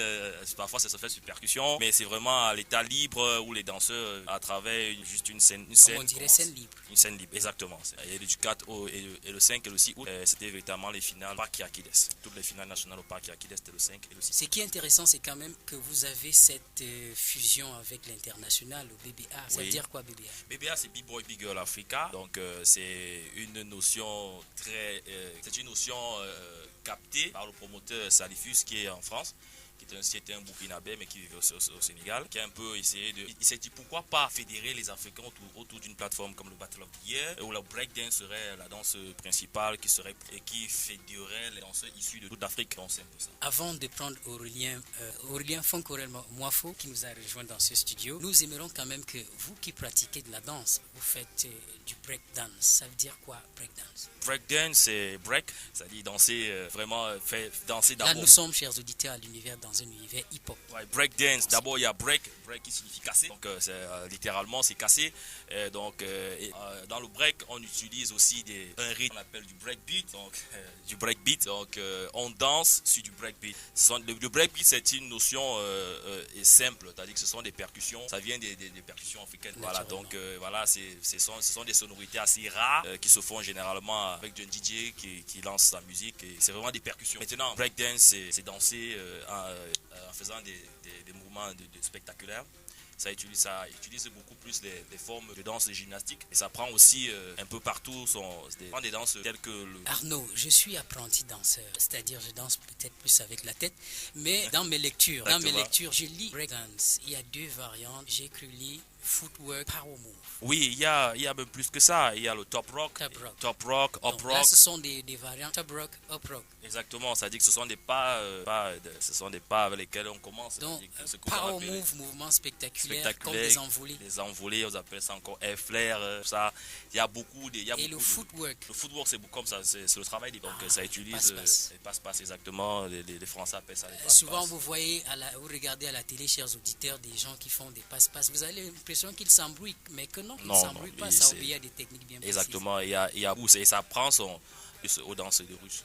Parfois, ça se fait sur percussion, mais c'est vraiment à l'état libre où les danseurs, à travers juste une scène. On dirait scène libre. Une scène libre, exactement. Et le 4 et le 5 et le 6 août, c'était véritablement les finales au Parc Yakides. Toutes les finales nationales au Parc Yakides, c'était le 5 et le 6. Ce qui est intéressant, c'est quand même que vous avez cette fusion avec l'international, au BBA. Ça veut dire quoi, BBA? BBA, c'est Big Boy Big Girl Africa. Donc, c'est une notion captée par le promoteur Salifus qui est en France, qui était un Burkinabé mais qui vivait au Sénégal, qui a un peu essayé il s'est dit pourquoi pas fédérer les Africains autour d'une plateforme comme le Battle of the Year, où la breakdance serait la danse principale qui fédérerait les danseurs issus de toute l'Afrique. Donc c'est un peu ça. Avant de prendre Aurélien Foncorel Moifo qui nous a rejoint dans ce studio, nous aimerions quand même que vous qui pratiquez de la danse, vous faites du breakdance. Ça veut dire quoi, breakdance? Breakdance, c'est break, c'est-à-dire danser, vraiment faire danser d'abord. Là, nous sommes, chers auditeurs, dans un univers hip-hop. Ouais, breakdance, d'abord il y a break qui signifie casser, donc littéralement c'est casser. Dans le break, on utilise aussi un rythme qu'on appelle du breakbeat, donc on danse sur du breakbeat. Le breakbeat, c'est une notion simple, c'est-à-dire que ce sont des percussions, ça vient des percussions africaines. Voilà, donc ce sont des sonorités assez rares qui se font généralement avec un DJ qui lance sa musique, et c'est vraiment des percussions. Maintenant, breakdance, c'est danser en faisant des mouvements spectaculaires. Ça utilise beaucoup plus les formes de danse et gymnastique, et ça prend aussi un peu partout des danses telles que Arnaud, je suis apprenti danseur, c'est-à-dire je danse peut-être plus avec la tête, mais dans mes lectures, je lis breakdance. Il y a 2 variantes, j'ai écrit footwork, power move. Oui, il y a même plus que ça. Il y a le top rock, up rock. Là, ce sont des variantes top rock, up rock. Exactement, ça dit que ce sont des pas, avec lesquels on commence. Donc, power move, mouvement spectaculaire, comme des envolées. Les envolées, on appelle ça encore air flare, ça. Il y a beaucoup de. Et le footwork. Le footwork, c'est comme ça, c'est le travail. Donc, ça utilise les passe-passe, exactement. Les Français appellent ça les passe-passe. Souvent, vous voyez, vous regardez à la télé, chers auditeurs, des gens qui font des passe-passe. Vous allez l'impression qu'il s'embrouille, mais que non, il ne Non, s'embrouille non, pas, lui, ça c'est- obéit à des techniques bien précises. Exactement, il y a et ça prend aux danses de russe.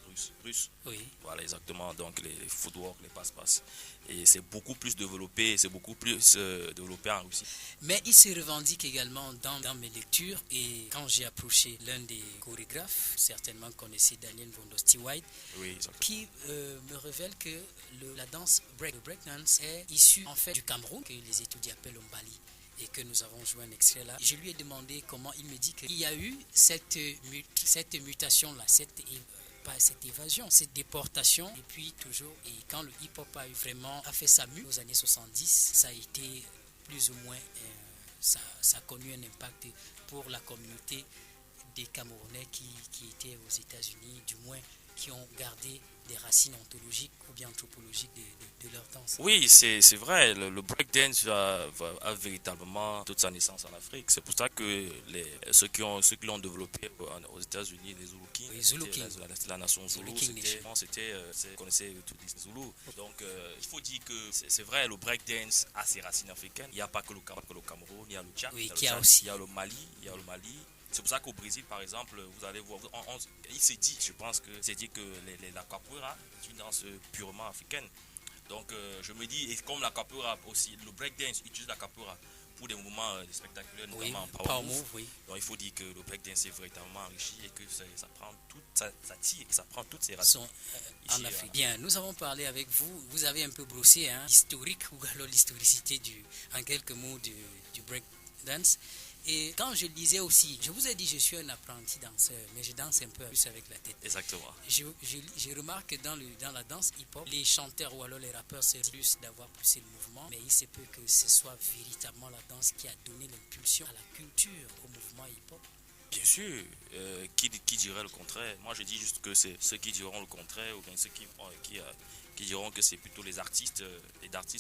Oui. Voilà, exactement. Donc les footwork, les passe-passe. Et c'est beaucoup plus développé, c'est beaucoup plus développé en Russie. Mais il se revendique également dans mes lectures, et quand j'ai approché l'un des chorégraphes, certainement connaissez Daniel Vondosti White, Oui, exactement. qui me révèle que la danse breakdance est issue en fait du Cameroun, que les étudiants appellent Ombali, et que nous avons joué un extrait là. Je lui ai demandé comment, il me dit qu'il y a eu cette mutation-là, pas cette évasion, cette déportation, et puis toujours, et quand le hip-hop a fait sa mue aux années 70, ça a été plus ou moins, ça a connu un impact pour la communauté des Camerounais qui étaient aux États-Unis, du moins qui ont gardé des racines ontologiques ou bien anthropologiques de leur danse. Oui, c'est vrai, le breakdance a véritablement toute sa naissance en Afrique. C'est pour ça que ceux qui l'ont développé aux États-Unis, les Zulu Kings, Oui, Zulu King. la nation Zulu, Zulu King vous connaissez tous les Zoulous. Donc il faut dire que c'est vrai, le breakdance a ses racines africaines. Il n'y a pas que le Cameroun, il y a le Tchad, Oui, il y a le Mali. C'est pour ça qu'au Brésil, par exemple, vous allez voir, il s'est dit, je pense que c'est dit que la capoeira est une danse purement africaine. Donc je me dis, et comme la capoeira aussi, le breakdance utilise la capoeira pour des mouvements spectaculaires, Oui, notamment power move, oui. Donc il faut dire que le breakdance est véritablement enrichi et que ça prend ça tire et ça prend toutes ses racines. En Ici, Afrique. Bien, nous avons parlé avec vous, vous avez un peu brossé l'historique ou alors l'historicité en quelques mots du breakdance. Et quand je lisais aussi, je vous ai dit je suis un apprenti danseur, mais je danse un peu plus avec la tête. Exactement. Je remarque que dans la danse hip-hop, les chanteurs ou alors les rappeurs, c'est plus d'avoir poussé le mouvement, mais il se peut que ce soit véritablement la danse qui a donné l'impulsion à la culture, au mouvement hip-hop. Bien sûr, qui dirait le contraire? Moi je dis juste que c'est ceux qui diront le contraire ou bien ceux qui diront que c'est plutôt les artistes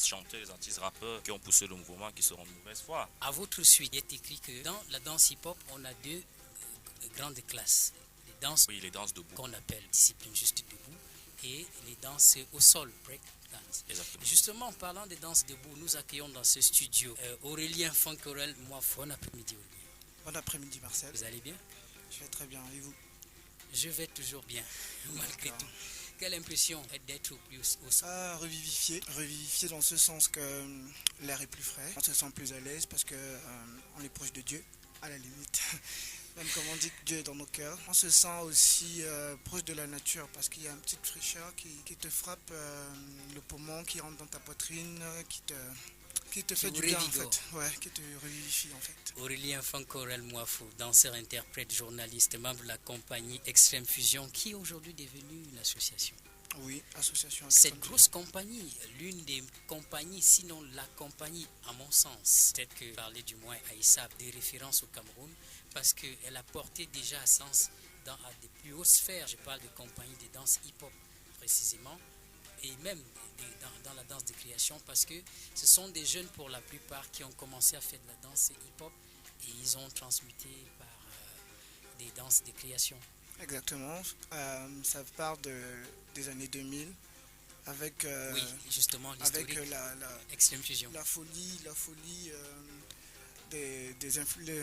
chanteurs, les artistes rappeurs qui ont poussé le mouvement qui seront de mauvaise foi. À votre suite, il est écrit que dans la danse hip-hop, on a deux grandes classes. Les danses Oui, les danses debout. qu'on appelle discipline juste debout et les danses au sol, break dance. Exactement. Justement, en parlant des danses debout, nous accueillons dans ce studio Aurélien Fancorel. Bon après-midi Aurélien. Bon après-midi Marcel, Vous allez bien? je vais très bien, et vous? Je vais toujours bien, malgré tout. Quelle impression d'être au sol? Revivifié dans ce sens que l'air est plus frais, on se sent plus à l'aise parce que on est proche de Dieu, à la limite. Même comme on dit que Dieu est dans nos cœurs. On se sent aussi proche de la nature parce qu'il y a une petite fraîcheur qui te frappe le poumon, qui rentre dans ta poitrine, qui te fait du bien en fait. Ouais, qui te revivifie en fait. Aurélien Fancorel Mouafou, danseur, interprète, journaliste, membre de la compagnie Extrême Fusion, qui est aujourd'hui devenue une association. Oui, association. Cette grosse compagnie, l'une des compagnies, sinon la compagnie, à mon sens, peut-être que parler du moins à ISAB, des références au Cameroun, parce qu'elle a porté déjà à sens à des plus hautes sphères. Je parle de compagnie de danse hip-hop précisément, et même dans la danse de création, parce que ce sont des jeunes pour la plupart qui ont commencé à faire de la danse hip-hop et ils ont transmuté par des danses de création. Exactement, ça part des années 2000 avec, oui, justement, avec Extrême Fusion. la folie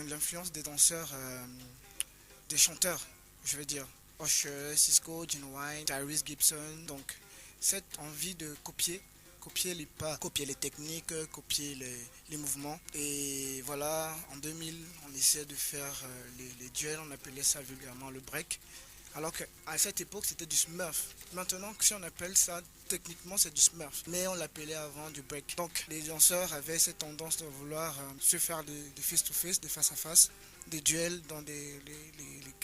l'influence des danseurs, des chanteurs, je veux dire, Usher, Cisco, Gene Wine, Tyrese Gibson, donc cette envie de copier les pas, copier les techniques, copier les mouvements. Et voilà, en 2000, on essaie de faire les duels, on appelait ça vulgairement le break. Alors qu'à cette époque, c'était du smurf. Maintenant, si on appelle ça, techniquement, c'est du smurf. Mais on l'appelait avant du break. Donc, les danseurs avaient cette tendance de vouloir se faire de face-to-face, de face-à-face, des duels dans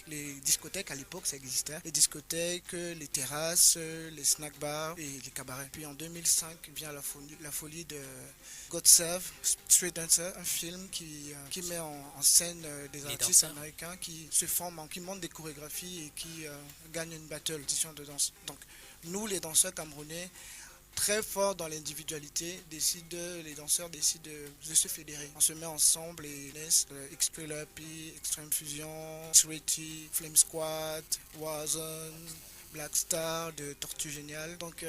les discothèques. À l'époque, ça existait. Les discothèques, les terrasses, les snack bars et les cabarets. Puis en 2005, vient la folie de God Save, Street Dancer, un film qui met en scène des artistes américains qui se forment, qui montent des chorégraphies et qui gagnent une battle, édition de danse. Donc nous, les danseurs camerounais, très forts dans l'individualité, les danseurs décident de se fédérer. On se met ensemble et laisse X-Trail Happy, Extreme Fusion, Sweetie, Flame Squad, Warzone, Black Star, de Tortue Géniale. Donc,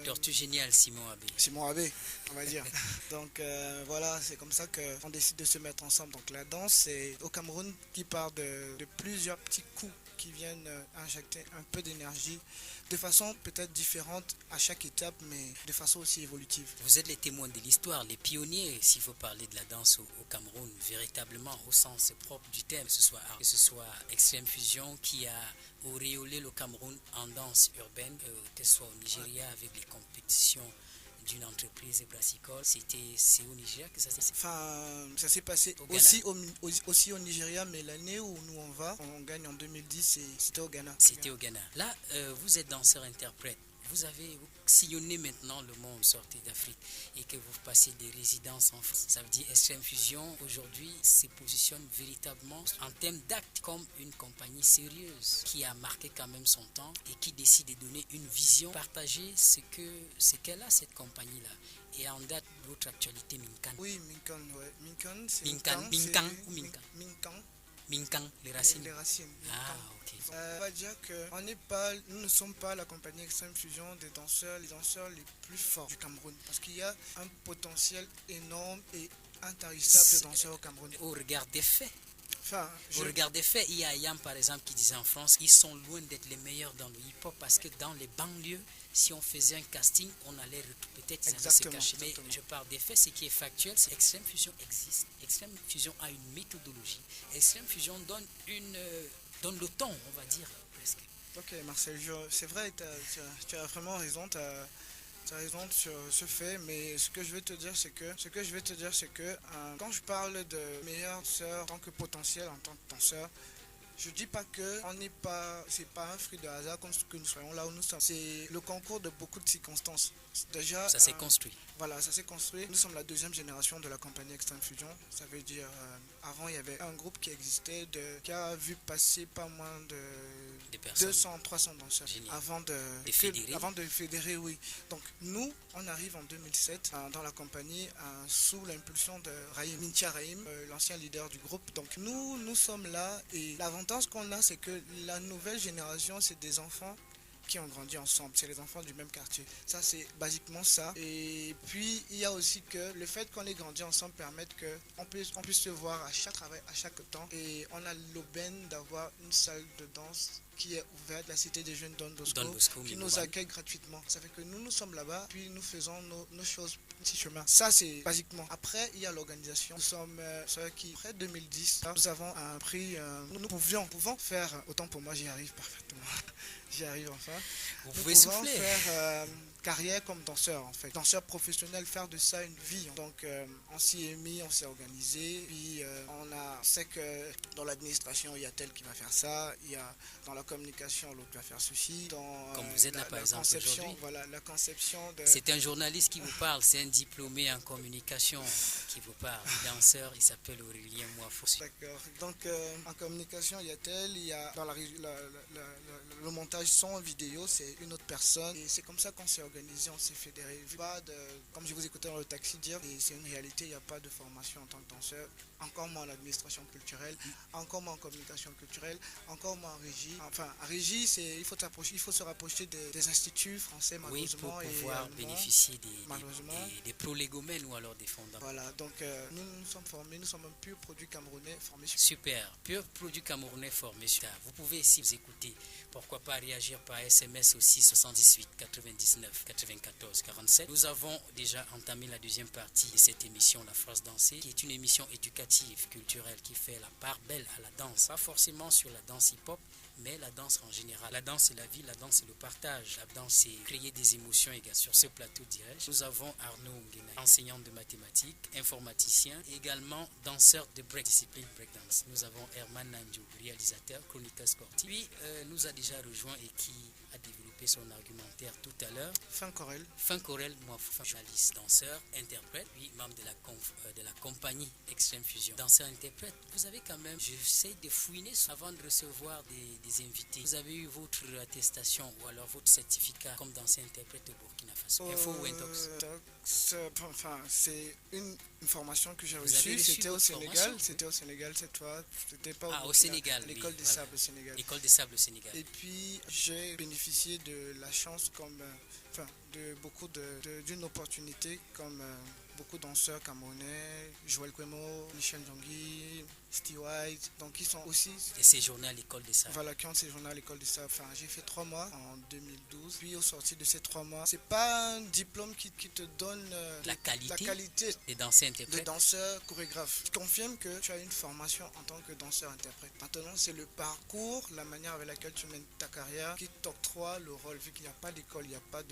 Tortue Géniale, Simon Abbé. Simon Abbé, on va dire. Donc voilà, c'est comme ça qu'on décide de se mettre ensemble. Donc la danse, c'est au Cameroun qui part de plusieurs petits coups qui viennent injecter un peu d'énergie de façon peut-être différente à chaque étape, mais de façon aussi évolutive. Vous êtes les témoins de l'histoire, les pionniers, s'il faut parler de la danse au Cameroun, véritablement au sens propre du terme, que ce soit Extreme Fusion qui a auréolé le Cameroun en danse urbaine, que ce soit au Nigeria avec les compétitions d'une entreprise brassicole. C'est au Nigeria que ça s'est passé. Enfin, ça s'est passé aussi au Nigeria, mais l'année où nous on gagne en 2010, c'était au Ghana. C'était au Ghana. Là, vous êtes danseur-interprète. Vous sillonnez maintenant le monde, sortez d'Afrique et que vous passez des résidences en France. Ça veut dire Extreme Fusion, aujourd'hui, se positionne véritablement en termes d'actes comme une compagnie sérieuse qui a marqué quand même son temps et qui décide de donner une vision, partager ce qu'elle a, cette compagnie-là. Et en date, votre actualité, Minkan. Oui, Minkan, ouais. Minkan, c'est Minkan ou Minkan? Minkan. Minkan, les racines. Les racines. Ah, ok. On va dire que nous ne sommes pas la compagnie Extreme Fusion des danseurs, les danseurs les plus forts du Cameroun. Parce qu'il y a un potentiel énorme et intarissable de danseurs au Cameroun. Au regard des faits. Enfin, Au regard des faits, il y a Ayam par exemple qui disait en France, ils sont loin d'être les meilleurs dans le hip-hop parce que dans les banlieues, si on faisait un casting, on allait peut-être se cacher. Mais je parle des faits, ce qui est factuel, c'est Extreme Fusion existe. Extreme Fusion a une méthodologie. Extreme Fusion donne le ton, on va dire, presque. Ok, Marcel, c'est vrai, tu as vraiment raison. Tu as raison sur ce fait, mais ce que je veux te dire, c'est que quand je parle de meilleur danseur en tant que potentiel, en tant que danseur, je dis pas que c'est pas un fruit de hasard comme que nous soyons là où nous sommes. C'est le concours de beaucoup de circonstances. Déjà, ça s'est construit. Voilà, ça s'est construit. Nous sommes la deuxième génération de la compagnie Extreme Fusion. Ça veut dire, avant, il y avait un groupe qui existait, qui a vu passer pas moins de 200, 300 danseurs. Avant de fédérer, oui. Donc, nous, on arrive en 2007 dans la compagnie sous l'impulsion de Mintia Rahim, l'ancien leader du groupe. Donc, nous sommes là et l'avantage qu'on a, c'est que la nouvelle génération, c'est des enfants qui ont grandi ensemble, c'est les enfants du même quartier. Ça, c'est basiquement ça. Et puis, il y a aussi que le fait qu'on ait grandi ensemble permet qu'on puisse se voir à chaque travail, à chaque temps. Et on a l'aubaine d'avoir une salle de danse qui est ouverte, la Cité des Jeunes Don Bosco qui nous accueille gratuitement. Ça fait que nous sommes là-bas, puis nous faisons nos choses petit chemin. Ça, c'est basiquement. Après, il y a l'organisation. Nous sommes ceux qui, après 2010, nous avons un prix, nous pouvons faire, autant pour moi, j'y arrive parfaitement. J'y arrive enfin. Vous pouvez souffler. Faire carrière comme danseur, en fait. Danseur professionnel, faire de ça une vie. Donc, on s'y est mis, on s'est organisé. Puis, on sait que dans l'administration, il y a tel qui va faire ça. Il y a dans la communication, l'autre va faire ceci. Comme vous êtes là, par exemple, aujourd'hui. Voilà, la conception de... C'est un journaliste qui vous parle, c'est un diplômé en communication qui vous parle. Le danseur, il s'appelle Aurélien Moifo. D'accord. Donc, en communication, il y a tel, il y a dans le montage son, vidéo, c'est une autre personne. Et c'est comme ça qu'on s'est organisé, on s'est fédéré. Comme je vous écoutais dans le taxi dire, c'est une réalité, il n'y a pas de formation en tant que danseur. Encore moins en administration culturelle, encore moins en communication culturelle, encore moins en régie. Enfin, en régie, il faut se rapprocher des instituts français, malheureusement. Oui, pour pouvoir bénéficier des prolégomènes ou alors des fondamentaux. Voilà, donc nous sommes formés, nous sommes un pur produit camerounais formé sur... Super, pur produit camerounais formé sur... Vous pouvez, si vous écoutez, pourquoi pas réagir par SMS aussi 78 99 94 47. Nous avons déjà entamé la deuxième partie de cette émission La Phrase dansée, qui est une émission éducative, culturelle, qui fait la part belle à la danse. Pas forcément sur la danse hip-hop, mais la danse en général. La danse c'est la vie, la danse c'est le partage, la danse c'est créer des émotions égales. Sur ce plateau, dirais-je, nous avons Arnaud Nguena, enseignant de mathématiques, informaticien, également danseur de discipline breakdance. Nous avons Herman Nandiou, réalisateur, chroniqueur sportif. Lui nous a déjà rejoint et qui a développé son argumentaire tout à l'heure. Fin Corel. Fin Corel, moi, journaliste, danseur, interprète, puis membre de la compagnie Extreme Fusion. Danseur, interprète, vous avez quand même, j'essaie de fouiner avant de recevoir des invités. Vous avez eu votre attestation ou alors votre certificat comme danseur, interprète au Burkina Faso. Info ou Intox? Enfin, c'est une formation que j'ai Vous avez reçue. reçu C'était au votre Sénégal. formation? C'était au Sénégal cette fois. C'était pas Ah, au Burkina, Sénégal, à l'école oui, des voilà. sables au Sénégal. École des Sables au Sénégal. Et puis j'ai bénéficié de la chance de beaucoup d'une opportunité comme beaucoup de danseurs camerounais, Joël Kwemo, Michel Djongui, Steve White, donc ils sont aussi Et séjourné à l'école des Sables. voilà, qui ont séjourné à l'école des sables. Enfin, j'ai fait 3 mois en 2012. Puis au sortir de ces 3 mois, c'est pas un diplôme qui te donne La qualité des danseurs, de interprètes. danseur chorégraphe. Je confirme que tu as une formation en tant que danseur-interprète. Maintenant, c'est le parcours, la manière avec laquelle tu mènes ta carrière qui t'octroie le rôle. Vu qu'il n'y a pas d'école, il n'y a pas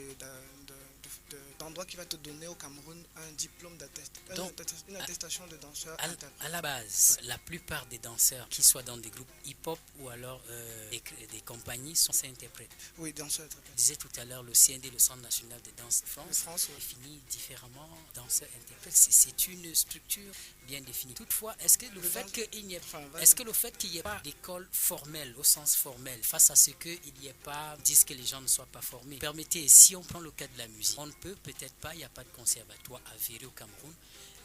d'endroit qui va te donner au Cameroun un diplôme une attestation de danseur-interprète. À la base, la plupart des danseurs, qu'ils soient dans des groupes hip-hop ou alors des compagnies, sont interprètes. Oui, danseur-interprète. Je disais tout à l'heure, le CND, le Centre national de danse de France, Oui. définit différemment danseur-interprète. C'est une structure bien définie. Toutefois, est-ce que le fait qu'il n'y ait pas d'école formelle, au sens formel, face à ce qu'il n'y ait pas, disent que les gens ne soient pas formés, permettez, si on prend le cas de la musique, on ne peut peut-être pas, il n'y a pas de conservatoire avéré au Cameroun,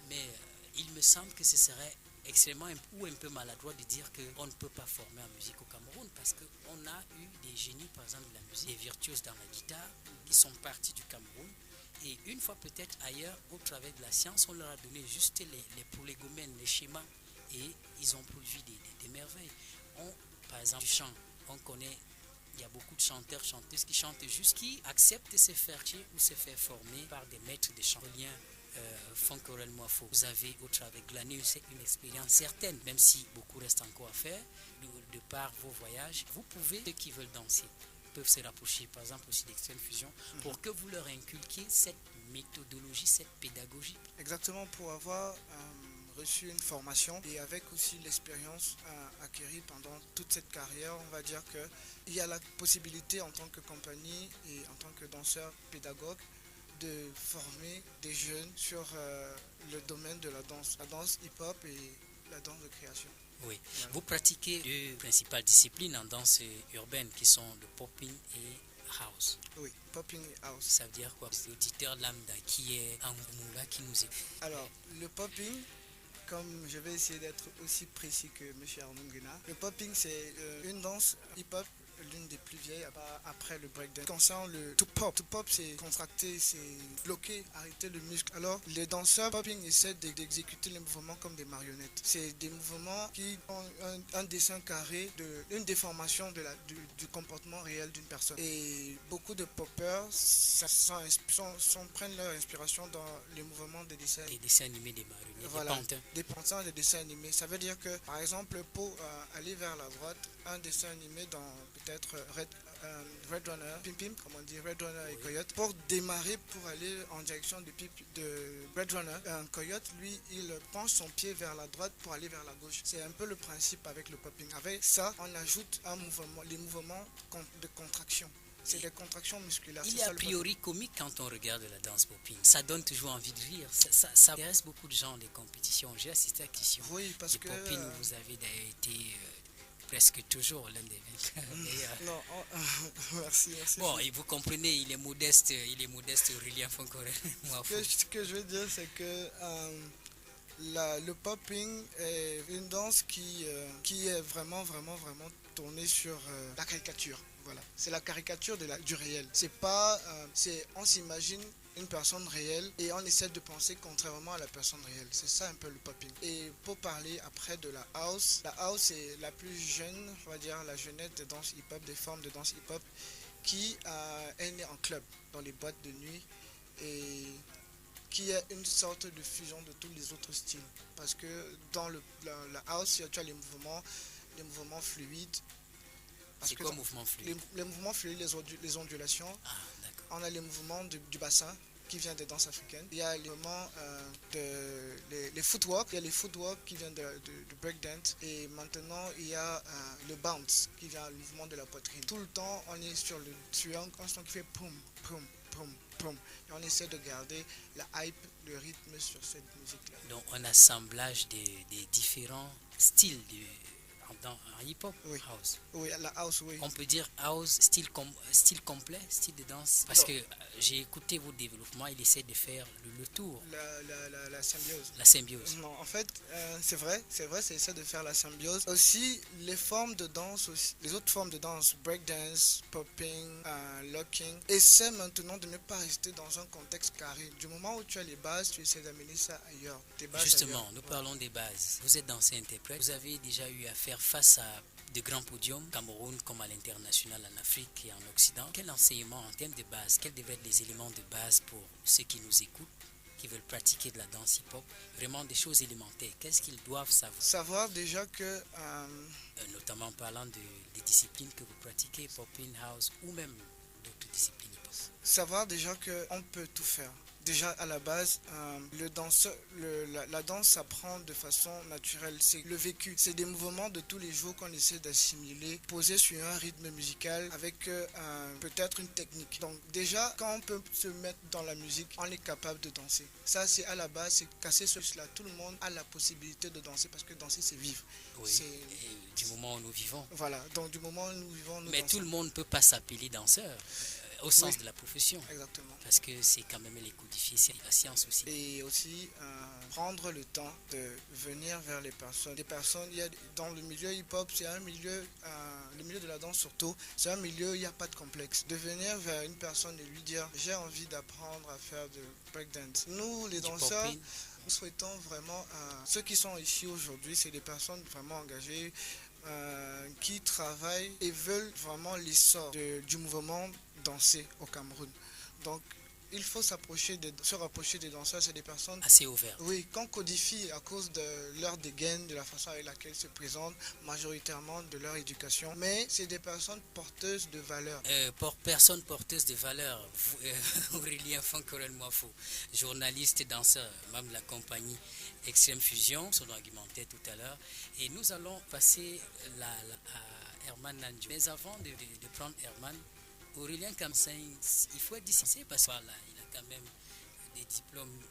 mais il me semble que ce serait extrêmement ou un peu maladroit de dire qu'on ne peut pas former en musique au Cameroun parce qu'on a eu des génies, par exemple, de la musique, des virtuoses dans la guitare qui sont partis du Cameroun. Et une fois peut-être ailleurs, au travers de la science, on leur a donné juste les prolégomènes, les schémas, et ils ont produit des merveilles. Par exemple, du chant, on connaît, il y a beaucoup de chanteurs, chanteuses qui chantent juste, qui acceptent de se faire chier ou se faire former par des maîtres de chant. Fonkorel Moafo, vous avez au travers glané une expérience certaine, même si beaucoup reste encore à faire, de par vos voyages. Vous pouvez, ceux qui veulent danser, peuvent se rapprocher, par exemple aussi d'Extreme Fusion, pour que vous leur inculquiez cette méthodologie, cette pédagogie. Exactement, pour avoir reçu une formation et avec aussi l'expérience acquérie pendant toute cette carrière, on va dire qu'il y a la possibilité en tant que compagnie et en tant que danseur pédagogue de former des jeunes sur le domaine de la danse hip-hop et la danse de création. Oui, Voilà. Vous pratiquez deux principales disciplines en danse urbaine qui sont le popping et house. Oui, popping et house. Ça veut dire quoi? C'est l'auditeur lambda qui est en Moula qui nous écoute. Alors, le popping, comme je vais essayer d'être aussi précis que M. Arnaud Nguena, le popping c'est une danse hip-hop, l'une des plus vieilles après le breakdance. Concernant le to pop c'est contracter, c'est bloquer, arrêter le muscle. Alors les danseurs popping essaient d'exécuter les mouvements comme des marionnettes. C'est des mouvements qui ont un dessin carré, une déformation du comportement réel d'une personne. Et beaucoup de poppers prennent leur inspiration dans les mouvements des dessins. Des dessins animés, des marionnettes, Voilà, des pantins. des pantins, des dessins animés. Ça veut dire que, par exemple, pour aller vers la droite, un dessin animé dans peut-être Red Runner, Pim, comme on dit, Red Runner et Coyote. Pour démarrer, pour aller en direction de Red Runner, un Coyote, lui, il penche son pied vers la droite pour aller vers la gauche. C'est un peu le principe avec le popping. Avec ça, on ajoute les mouvements de contraction. C'est des contractions musculaires. Il est a priori comique quand on regarde la danse popping. Ça donne toujours envie de rire. Ça intéresse beaucoup de gens, les compétitions. J'ai assisté à la question. Oui, parce les que... popping, vous avez été presque toujours l'un des vainqueurs. Non, merci. Bon, et vous comprenez, il est modeste Aurélien Fonkorel. Ce que je veux dire, c'est que le popping est une danse qui est vraiment tournée sur la caricature. Voilà, c'est la caricature du réel. On s'imagine une personne réelle et on essaie de penser contrairement à la personne réelle. C'est ça un peu le popping. Et pour parler après de la house c'est la plus jeune, on va dire la jeunesse de danse hip-hop, des formes de danse hip-hop qui est née en club, dans les boîtes de nuit et qui est une sorte de fusion de tous les autres styles. Parce que dans la house, tu as les mouvements fluides. C'est quoi mouvement fluide? Les mouvements fluides, les ondulations. Ah, d'accord. On a les mouvements du bassin qui vient des danses africaines. Il y a les mouvements les footwork. Il y a les footwork qui viennent du breakdance. Et maintenant, il y a le bounce qui vient le mouvement de la poitrine. Tout le temps, on est sur un instant qui fait poum, poum, poum. prom, prom. Et on essaie de garder la hype, le rythme sur cette musique-là. Donc un assemblage des différents styles en hip-hop Oui. house. Oui, la house, oui. On peut dire house, style complet, style de danse. Parce que j'ai écouté vos développements, il essaie de faire le tour, La symbiose. la symbiose. Non, en fait, c'est vrai, c'est essaie de faire la symbiose. Aussi, les formes de danse, les autres formes de danse, breakdance, popping, locking, essaie maintenant de ne pas rester dans un contexte carré. Du moment où tu as les bases, tu essaies d'amener ça ailleurs. Tes bases Justement, ailleurs. nous parlons des bases. Vous êtes danseur-interprète, vous avez déjà eu à faire face à de grands podiums, Cameroun comme à l'international, en Afrique et en Occident. Quel enseignement en termes de base, quels devraient être les éléments de base pour ceux qui nous écoutent, qui veulent pratiquer de la danse hip-hop, vraiment des choses élémentaires. Qu'est-ce qu'ils doivent savoir? Savoir déjà que Notamment en parlant des disciplines que vous pratiquez, popping, house ou même d'autres disciplines hip-hop. savoir déjà qu'on peut tout faire. Déjà à la base, la danse s'apprend de façon naturelle. C'est le vécu. C'est des mouvements de tous les jours qu'on essaie d'assimiler, posés sur un rythme musical avec peut-être une technique. Donc déjà, quand on peut se mettre dans la musique, on est capable de danser. Ça, c'est à la base, c'est casser cela. Tout le monde a la possibilité de danser parce que danser, c'est vivre. Oui, et du moment où nous vivons. Voilà, donc du moment où nous vivons, nous Mais dansons. tout le monde ne peut pas s'appeler danseur au sens Oui. de la profession. Exactement. Parce que c'est quand même les codifiés, c'est la science aussi. Et aussi prendre le temps de venir vers les personnes. Il y a, dans le milieu hip-hop, c'est un milieu, le milieu de la danse surtout, c'est un milieu où il n'y a pas de complexe. De venir vers une personne et lui dire j'ai envie d'apprendre à faire de breakdance. Nous, les danseurs, popping. nous souhaitons vraiment, ceux qui sont ici aujourd'hui, c'est des personnes vraiment engagées, qui travaillent et veulent vraiment l'essor du mouvement danser au Cameroun. Donc, il faut se rapprocher des danseurs, c'est des personnes Assez ouvert. oui, qu'on codifie à cause de leur dégaine, de la façon avec laquelle ils se présentent, majoritairement de leur éducation. Mais c'est des personnes porteuses de valeurs. Pour personne porteuse de valeur, Aurélien Fankorel-Moifo, journaliste et danseur, même de la compagnie Extreme Fusion, son argumentaire tout à l'heure. Et nous allons passer à Herman Nanjo. Mais avant de prendre Herman, Aurélien Kamsen, il faut être distancé parce qu'il a quand même des diplômes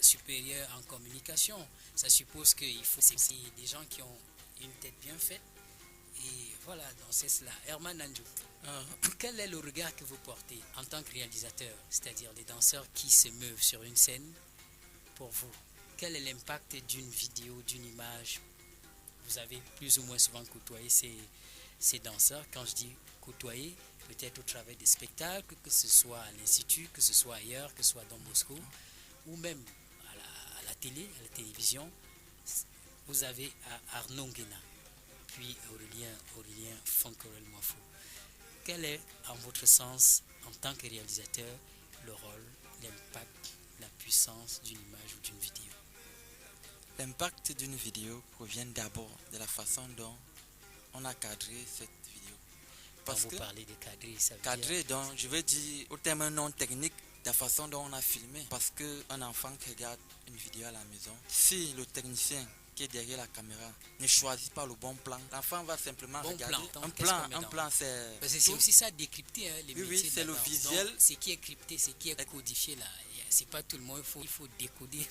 supérieurs en communication. Ça suppose qu'il faut c'est des gens qui ont une tête bien faite. Et voilà, donc c'est cela. Herman Nanjo, quel est le regard que vous portez en tant que réalisateur, c'est-à-dire les danseurs qui se meuvent sur une scène pour vous? Quel est l'impact d'une vidéo, d'une image? Vous avez plus ou moins souvent côtoyé ces danseurs. Quand je dis côtoyer, peut-être au travers des spectacles, que ce soit à l'Institut, que ce soit ailleurs, que ce soit dans Moscou, ou même à la télé, à la télévision. Vous avez Arnaud Nguena, puis Aurélien Fankorel-Moifo. Quel est, en votre sens, en tant que réalisateur, le rôle, l'impact, la puissance d'une image ou d'une vidéo? L'impact d'une vidéo provient d'abord de la façon dont on a cadré cette vidéo. Quand vous parlez de cadrer, ça veut Cadré, donc je veux dire au terme non technique, la façon dont on a filmé. Parce qu'un enfant qui regarde une vidéo à la maison, si le technicien qui est derrière la caméra ne choisit pas le bon plan, l'enfant va simplement regarder. Un plan, c'est... Parce que c'est aussi ça décrypter, les métiers. Oui, c'est le visuel. Donc, ce qui est crypté, ce qui est codifié là, c'est pas tout le monde, il faut décoder.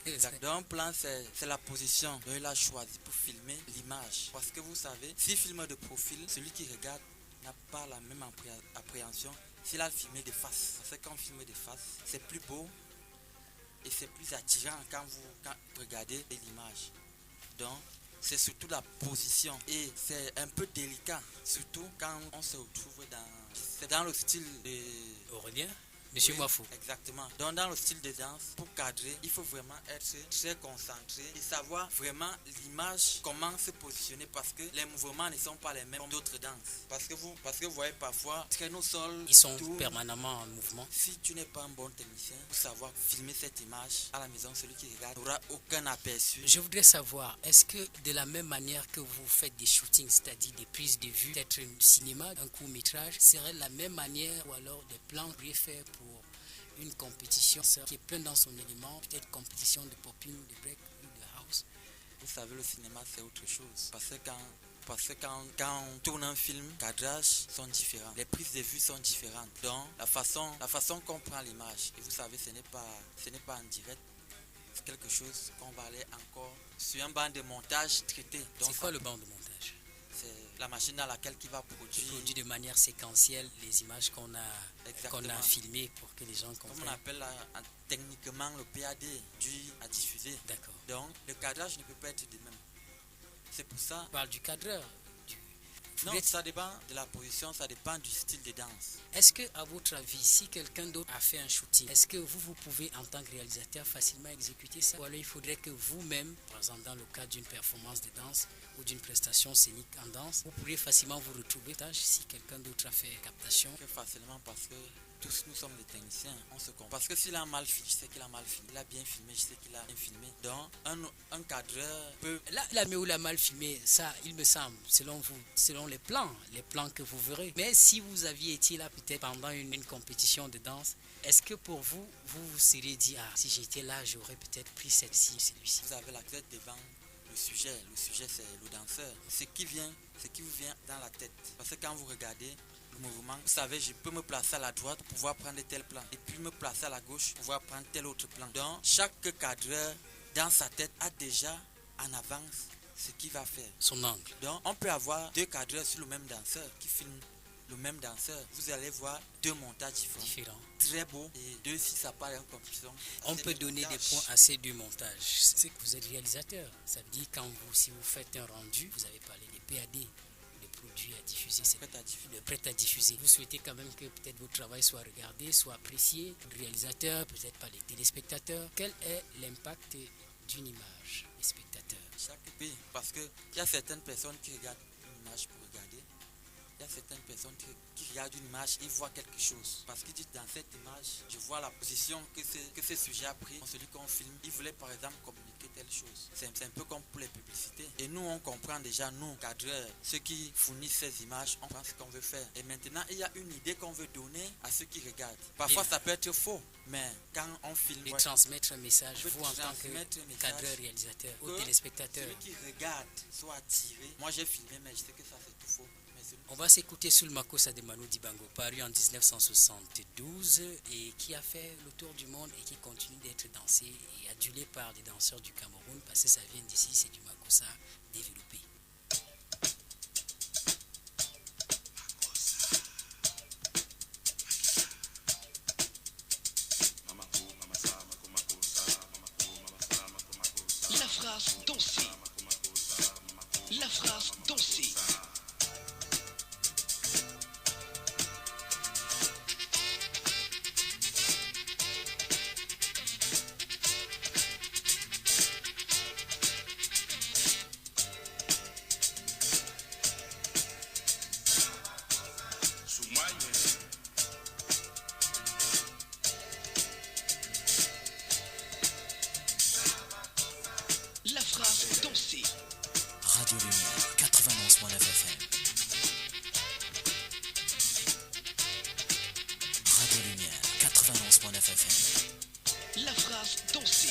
Exactement. Un plan, c'est la position dont il a choisi pour filmer l'image. Parce que vous savez, si film de profil, celui qui regarde n'a pas la même appréhension s'il a filmé de face. Parce que quand on filme de face, c'est plus beau et c'est plus attirant quand vous regardez l'image. Donc, c'est surtout la position et c'est un peu délicat, surtout quand on se retrouve dans le style de... Aurélien, Monsieur Moifo. Exactement. Donc dans le style de danse, pour cadrer, il faut vraiment être très concentré et savoir vraiment l'image, comment se positionner parce que les mouvements ne sont pas les mêmes d'autres danses. Parce que vous voyez parfois, traîneau sol, ils sont permanemment en mouvement. Si tu n'es pas un bon technicien, pour savoir filmer cette image à la maison, celui qui regarde n'aura aucun aperçu. Je voudrais savoir, est-ce que de la même manière que vous faites des shootings, c'est-à-dire des prises de vue, peut-être un cinéma, un court-métrage, serait la même manière ou alors des plans que vous pourriez faire pour une compétition qui est pleine dans son élément, peut-être compétition de popping, de break ou de house? Vous savez, le cinéma c'est autre chose. Parce que quand parce que quand on tourne un film, les cadrages sont différents, les prises de vue sont différentes. Donc la façon qu'on prend l'image, et vous savez, ce n'est pas en direct. C'est quelque chose qu'on va aller encore sur un banc de montage traité. C'est quoi le banc de montage? C'est la machine dans laquelle il va produire. Il produit de manière séquentielle les images qu'on a filmées pour que les gens comprennent. Comme on appelle techniquement le PAD, dû à diffuser. D'accord. Donc le cadrage ne peut pas être de même. C'est pour ça. On parle du cadreur. Non, ça dépend de la position, ça dépend du style de danse. Est-ce que, à votre avis, si quelqu'un d'autre a fait un shooting, est-ce que vous pouvez, en tant que réalisateur, facilement exécuter ça? Ou alors il faudrait que vous-même, par exemple dans le cadre d'une performance de danse ou d'une prestation scénique en danse, vous pourriez facilement vous retrouver si quelqu'un d'autre a fait captation? Très facilement, parce que tous nous sommes des techniciens, on se comprend. Parce que s'il a mal filmé, je sais qu'il a mal filmé. Il a bien filmé, je sais qu'il a bien filmé. Donc, un cadreur peut... Là, mais où il a mal filmé, ça, il me semble, selon vous, selon les plans que vous verrez. Mais si vous aviez été là peut-être pendant une compétition de danse, est-ce que pour vous, vous seriez dit, si j'étais là, j'aurais peut-être pris celle-ci, celui-ci? Vous avez la tête devant le sujet c'est le danseur. Ce qui vous vient dans la tête. Parce que quand vous regardez le mouvement, vous savez, je peux me placer à la droite pour pouvoir prendre tel plan. Et puis me placer à la gauche pour pouvoir prendre tel autre plan. Donc, chaque cadreur dans sa tête a déjà en avance ce qu'il va faire. Son angle. Donc, on peut avoir deux cadreurs sur le même danseur qui filment le même danseur. Vous allez voir deux montages différents. Très beau. Et deux, si ça part en compétition. On peut donner des points à ces deux montages. C'est que vous êtes réalisateur. Ça veut dire si vous faites un rendu, vous avez parlé des PAD, les produits à diffuser, c'est prêt à diffuser. Vous souhaitez quand même que peut-être votre travail soit regardé, soit apprécié, le réalisateur, peut-être par les téléspectateurs. Quel est l'impact d'une image, les spectateurs? Chaque pays, parce qu'il y a certaines personnes qui regardent une image pour regarder. Il y a certaines personnes qui regardent une image et voient quelque chose. Parce qu'ils disent, dans cette image, je vois la position que ce sujet a pris. Celui qu'on filme, il voulait par exemple communiquer telle chose. C'est un peu comme pour les publicités. Et nous, on comprend déjà, nous, cadreurs, ceux qui fournissent ces images, on comprend ce qu'on veut faire. Et maintenant, il y a une idée qu'on veut donner à ceux qui regardent. Parfois, ça peut être faux. Mais quand on filme... Et transmettre un message, vous en tant que cadreur, réalisateur, aux téléspectateurs. Celui qui regarde soit attiré. Moi, j'ai filmé, mais je sais que ça, c'est tout faux. On va s'écouter Sul Makossa de Manu Dibango, paru en 1972 et qui a fait le tour du monde et qui continue d'être dansé et adulé par les danseurs du Cameroun parce que ça vient d'ici, c'est du Makossa développé. La phrase dansée. La phrase dansée. La phrase dansée. Radio Lumière, 91.9 FM. Radio Lumière, 91.9 FM. La phrase dansée.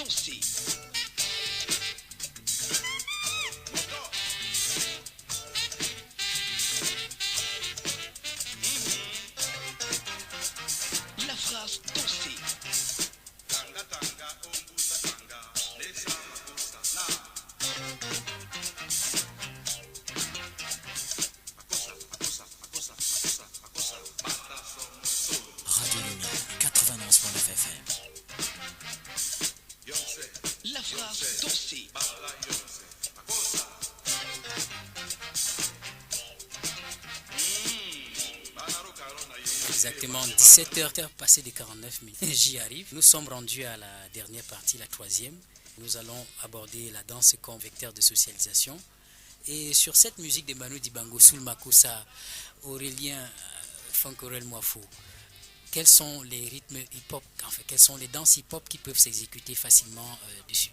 dansez. La phrase dansez. Radio Lumière, 91.9 FM. La phrase dansez. Exactement 17h passé de 49 minutes. J'y arrive. Nous sommes rendus à la dernière partie, la troisième. Nous allons aborder la danse comme vecteur de socialisation. Et sur cette musique de Manu Dibango, Soul Makusa, Aurélien Fankorel Moafo, quels sont les rythmes hip-hop, enfin, quelles sont les danses hip-hop qui peuvent s'exécuter facilement dessus?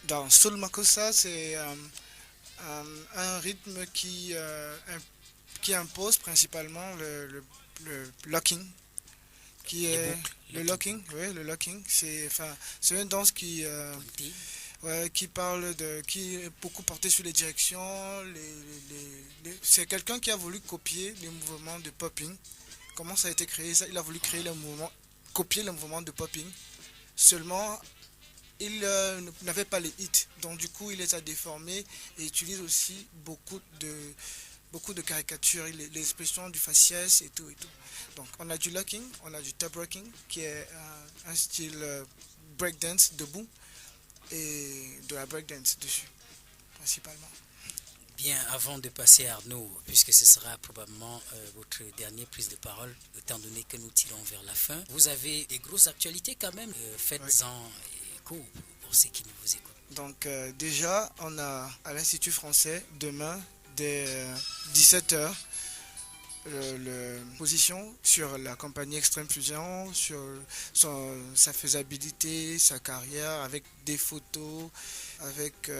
Dans Soul Makossa, c'est un rythme qui impose principalement le locking, qui est boucles, le locking. Oui, le locking. C'est une danse qui parle qui est beaucoup portée sur les directions. C'est quelqu'un qui a voulu copier les mouvements de popping. Comment ça a été créé? Il a voulu créer copier le mouvement de popping. Seulement, il n'avait pas les hits. Donc du coup, il les a déformés et utilise aussi beaucoup de caricatures, les expressions du faciès et tout. Donc on a du locking, on a du top rocking qui est un style breakdance debout et de la breakdance dessus, principalement. Bien, avant de passer à Arnaud, puisque ce sera probablement votre dernière prise de parole, étant donné que nous tirons vers la fin, vous avez des grosses actualités quand même, faites-en écho pour ceux qui nous écoutent. Donc déjà, on a à l'Institut français, demain, dès 17h, position sur la compagnie Extreme Fusion, sur sa faisabilité, sa carrière, avec des photos, avec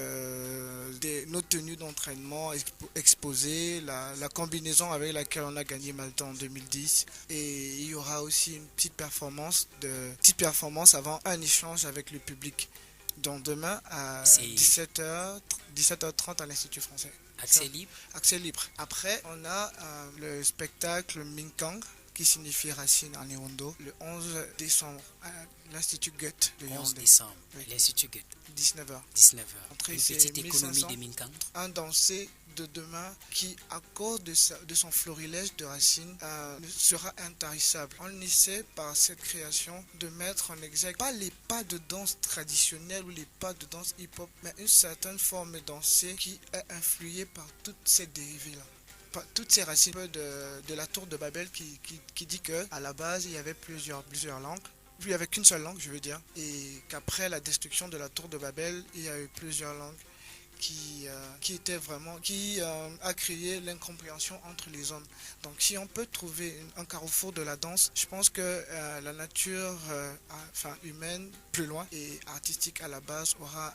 nos tenues d'entraînement exposées, la combinaison avec laquelle on a gagné Malta en 2010. Et il y aura aussi une petite performance avant un échange avec le public. Donc demain à 17h30 à l'Institut français. Accès libre. Accès libre. Après, on a le spectacle Minkang, qui signifie racine en Néondo, le 11 décembre à l'Institut Goethe de 11 Yaoundé. décembre, Oui. l'Institut Goethe, 19h. 19h. Entrée, Une c'est petite économie 1500. des Minkang. Un dansé de demain qui, à cause de son florilège de racines, sera intarissable. On essaie par cette création de mettre en exergue pas les pas de danse traditionnels ou les pas de danse hip-hop, mais une certaine forme dansée qui est influée par toutes ces dérivées-là. Toutes ces racines de la tour de Babel qui dit que à la base il y avait plusieurs langues. Il n'y avait qu'une seule langue, je veux dire, et qu'après la destruction de la tour de Babel, il y a eu plusieurs langues qui a créé l'incompréhension entre les hommes. Donc si on peut trouver un carrefour de la danse, je pense que la nature humaine plus loin et artistique à la base aura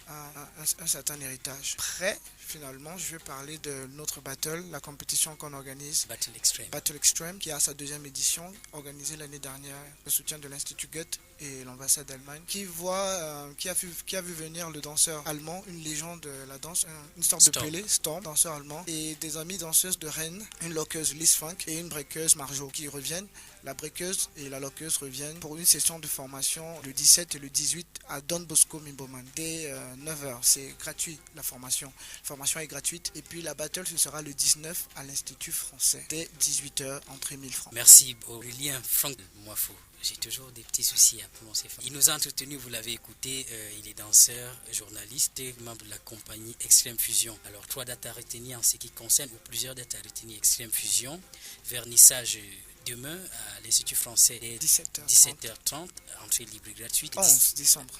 un certain héritage. Après, finalement, je vais parler de notre battle, la compétition qu'on organise, Battle Extreme, qui a sa deuxième édition, organisée l'année dernière, le soutien de l'Institut Goethe et l'ambassade d'Allemagne, qui a vu venir le danseur allemand, une légende de la danse, une sorte de Pelé, Storm, danseur allemand, et des amies danseuses de Rennes, une lockeuse Liz Funk et une breakeuse Marjo, qui reviennent. La breakeuse et la lockeuse reviennent pour une session de formation le 17 et le 18 à Don Bosco Mimboman, dès 9h. C'est gratuit, la formation. La formation est gratuite. Et puis la battle, ce sera le 19 à l'Institut français, dès 18h, entrée 1000 francs. Merci Aurélien Franck Moafo. J'ai toujours des petits soucis à prononcer. Il nous a entretenu, vous l'avez écouté, il est danseur, journaliste, membre de la compagnie Extreme Fusion. Alors 3 dates à retenir en ce qui concerne, ou plusieurs dates à retenir Extreme Fusion. Vernissage demain à l'Institut français dès 17h30, entrée libre gratuite.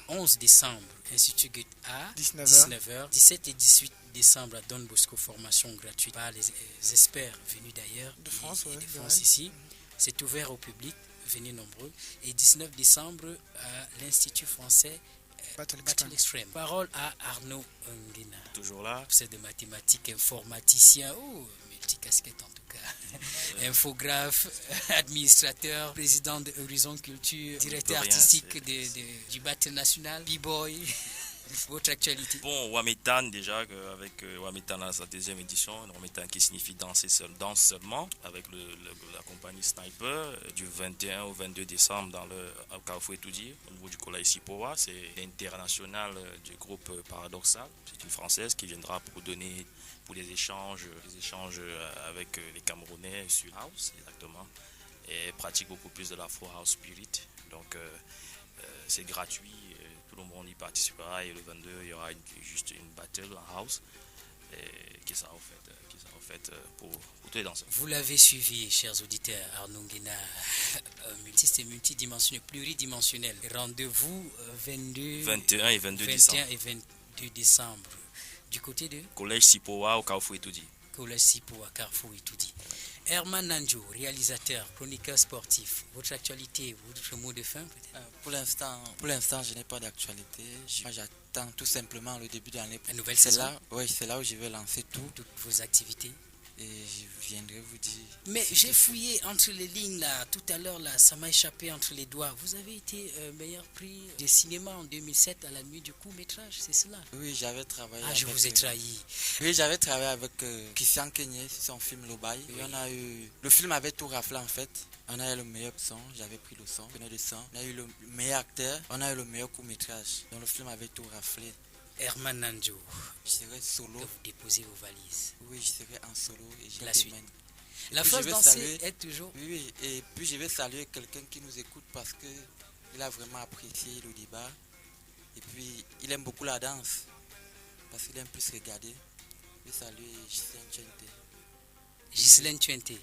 11 décembre, Institut Goethe à 19h. 17 et 18 décembre à Don Bosco, formation gratuite par les experts venus d'ailleurs de France, et de France ici. C'est ouvert au public, venez nombreux. Et 19 décembre à l'Institut français Battle Extreme. Parole à Arnaud Nguena. Toujours là. C'est de mathématiques, informaticien, multi casquette en tout cas. Infographe, administrateur, président de Horizon Culture, directeur rien, artistique du Battle National, B-Boy. Votre actualité? Bon, Wametan déjà, avec Wametan à sa deuxième édition, Wametan qui signifie danse seulement, avec la compagnie Sniper, du 21 au 22 décembre dans le Carrefour Étudié, au niveau du collège Sipowa. C'est l'international du groupe Paradoxal. C'est une Française qui viendra pour donner pour les échanges avec les Camerounais sur House, exactement. Et pratique beaucoup plus de l'Afro House Spirit. Donc, c'est gratuit. Tout le monde y participera et le 22, il y aura juste une battle en house qui sera offerte pour tous les danseurs. Vous l'avez suivi, chers auditeurs, Arnaud Nguena, multidimensionnel, pluridimensionnel. Rendez-vous 21 et 22 décembre. Du côté de Collège Sipowa au Carrefour Étudié. Collège Sipowa, Carrefour Étudié. Herman Nanjo, réalisateur, chroniqueur sportif. Votre actualité, votre mot de fin peut-être? Pour l'instant, je n'ai pas d'actualité. J'attends tout simplement le début de l'année. La nouvelle saison. C'est là où je vais lancer toutes vos activités. Et je viendrai vous dire. Mais j'ai fouillé entre les lignes là, tout à l'heure là, ça m'a échappé entre les doigts. Vous avez été meilleur prix de cinéma en 2007 à la nuit du court-métrage, c'est cela? Oui, j'avais travaillé. Je vous ai trahi. Oui, j'avais travaillé avec Christian Kenyé sur son film L'Obaï. Oui. Le film avait tout raflé en fait. On a eu le meilleur son, j'avais pris le son. On a eu le meilleur acteur, on a eu le meilleur court-métrage. Donc le film avait tout raflé. Herman Nanjo, je serai solo. Vous déposez vos valises. Oui, je serai en solo et je la suite. La phase dansée est toujours. Oui, et puis je vais saluer quelqu'un qui nous écoute parce qu'il a vraiment apprécié le débat. Et puis il aime beaucoup la danse parce qu'il aime plus regarder. Je vais saluer Ghislaine Tuenté.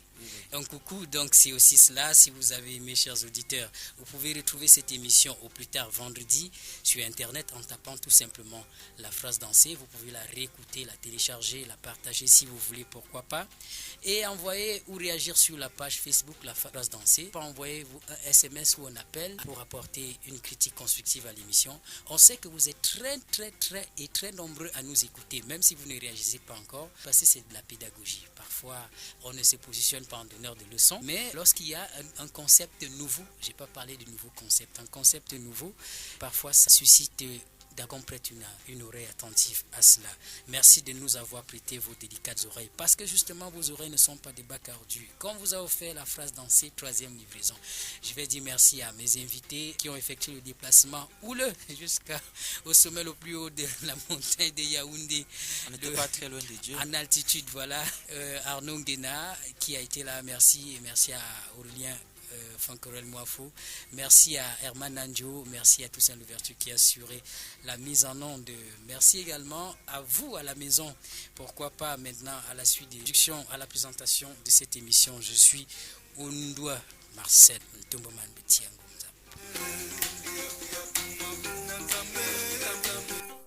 Un coucou, donc c'est aussi cela. Si vous avez aimé, chers auditeurs, vous pouvez retrouver cette émission au plus tard vendredi sur internet en tapant tout simplement la phrase dansée. Vous pouvez la réécouter, la télécharger, la partager si vous voulez, pourquoi pas. Et envoyer ou réagir sur la page Facebook la phrase dansée. Envoyez-vous un SMS ou un appel pour apporter une critique constructive à l'émission. On sait que vous êtes très nombreux à nous écouter, même si vous ne réagissez pas encore, parce que c'est de la pédagogie. Parfois, on ne se positionne pas en donneur de leçons, mais lorsqu'il y a un concept nouveau, je n'ai pas parlé de nouveau concept, un concept nouveau, parfois ça suscite qu'on prête une oreille attentive à cela. Merci de nous avoir prêté vos délicates oreilles, parce que justement vos oreilles ne sont pas des bacs ardus. Quand vous avez offert la phrase dansée, 3e livraison, je vais dire merci à mes invités qui ont effectué le déplacement houleux jusqu'au sommet le plus haut de la montagne de Yaoundé. On n'était pas très loin de Dieu. En altitude, voilà. Arnaud Nguena qui a été là, merci, et merci à Aurélien Fancorel Moafou, merci à Herman Nanjo, merci à Toussaint Louverture qui a assuré la mise en onde. Merci également à vous à la maison. Pourquoi pas maintenant à la suite des productions, à la présentation de cette émission. Je suis Oundwa Marcel Ntomboman Betiangomza.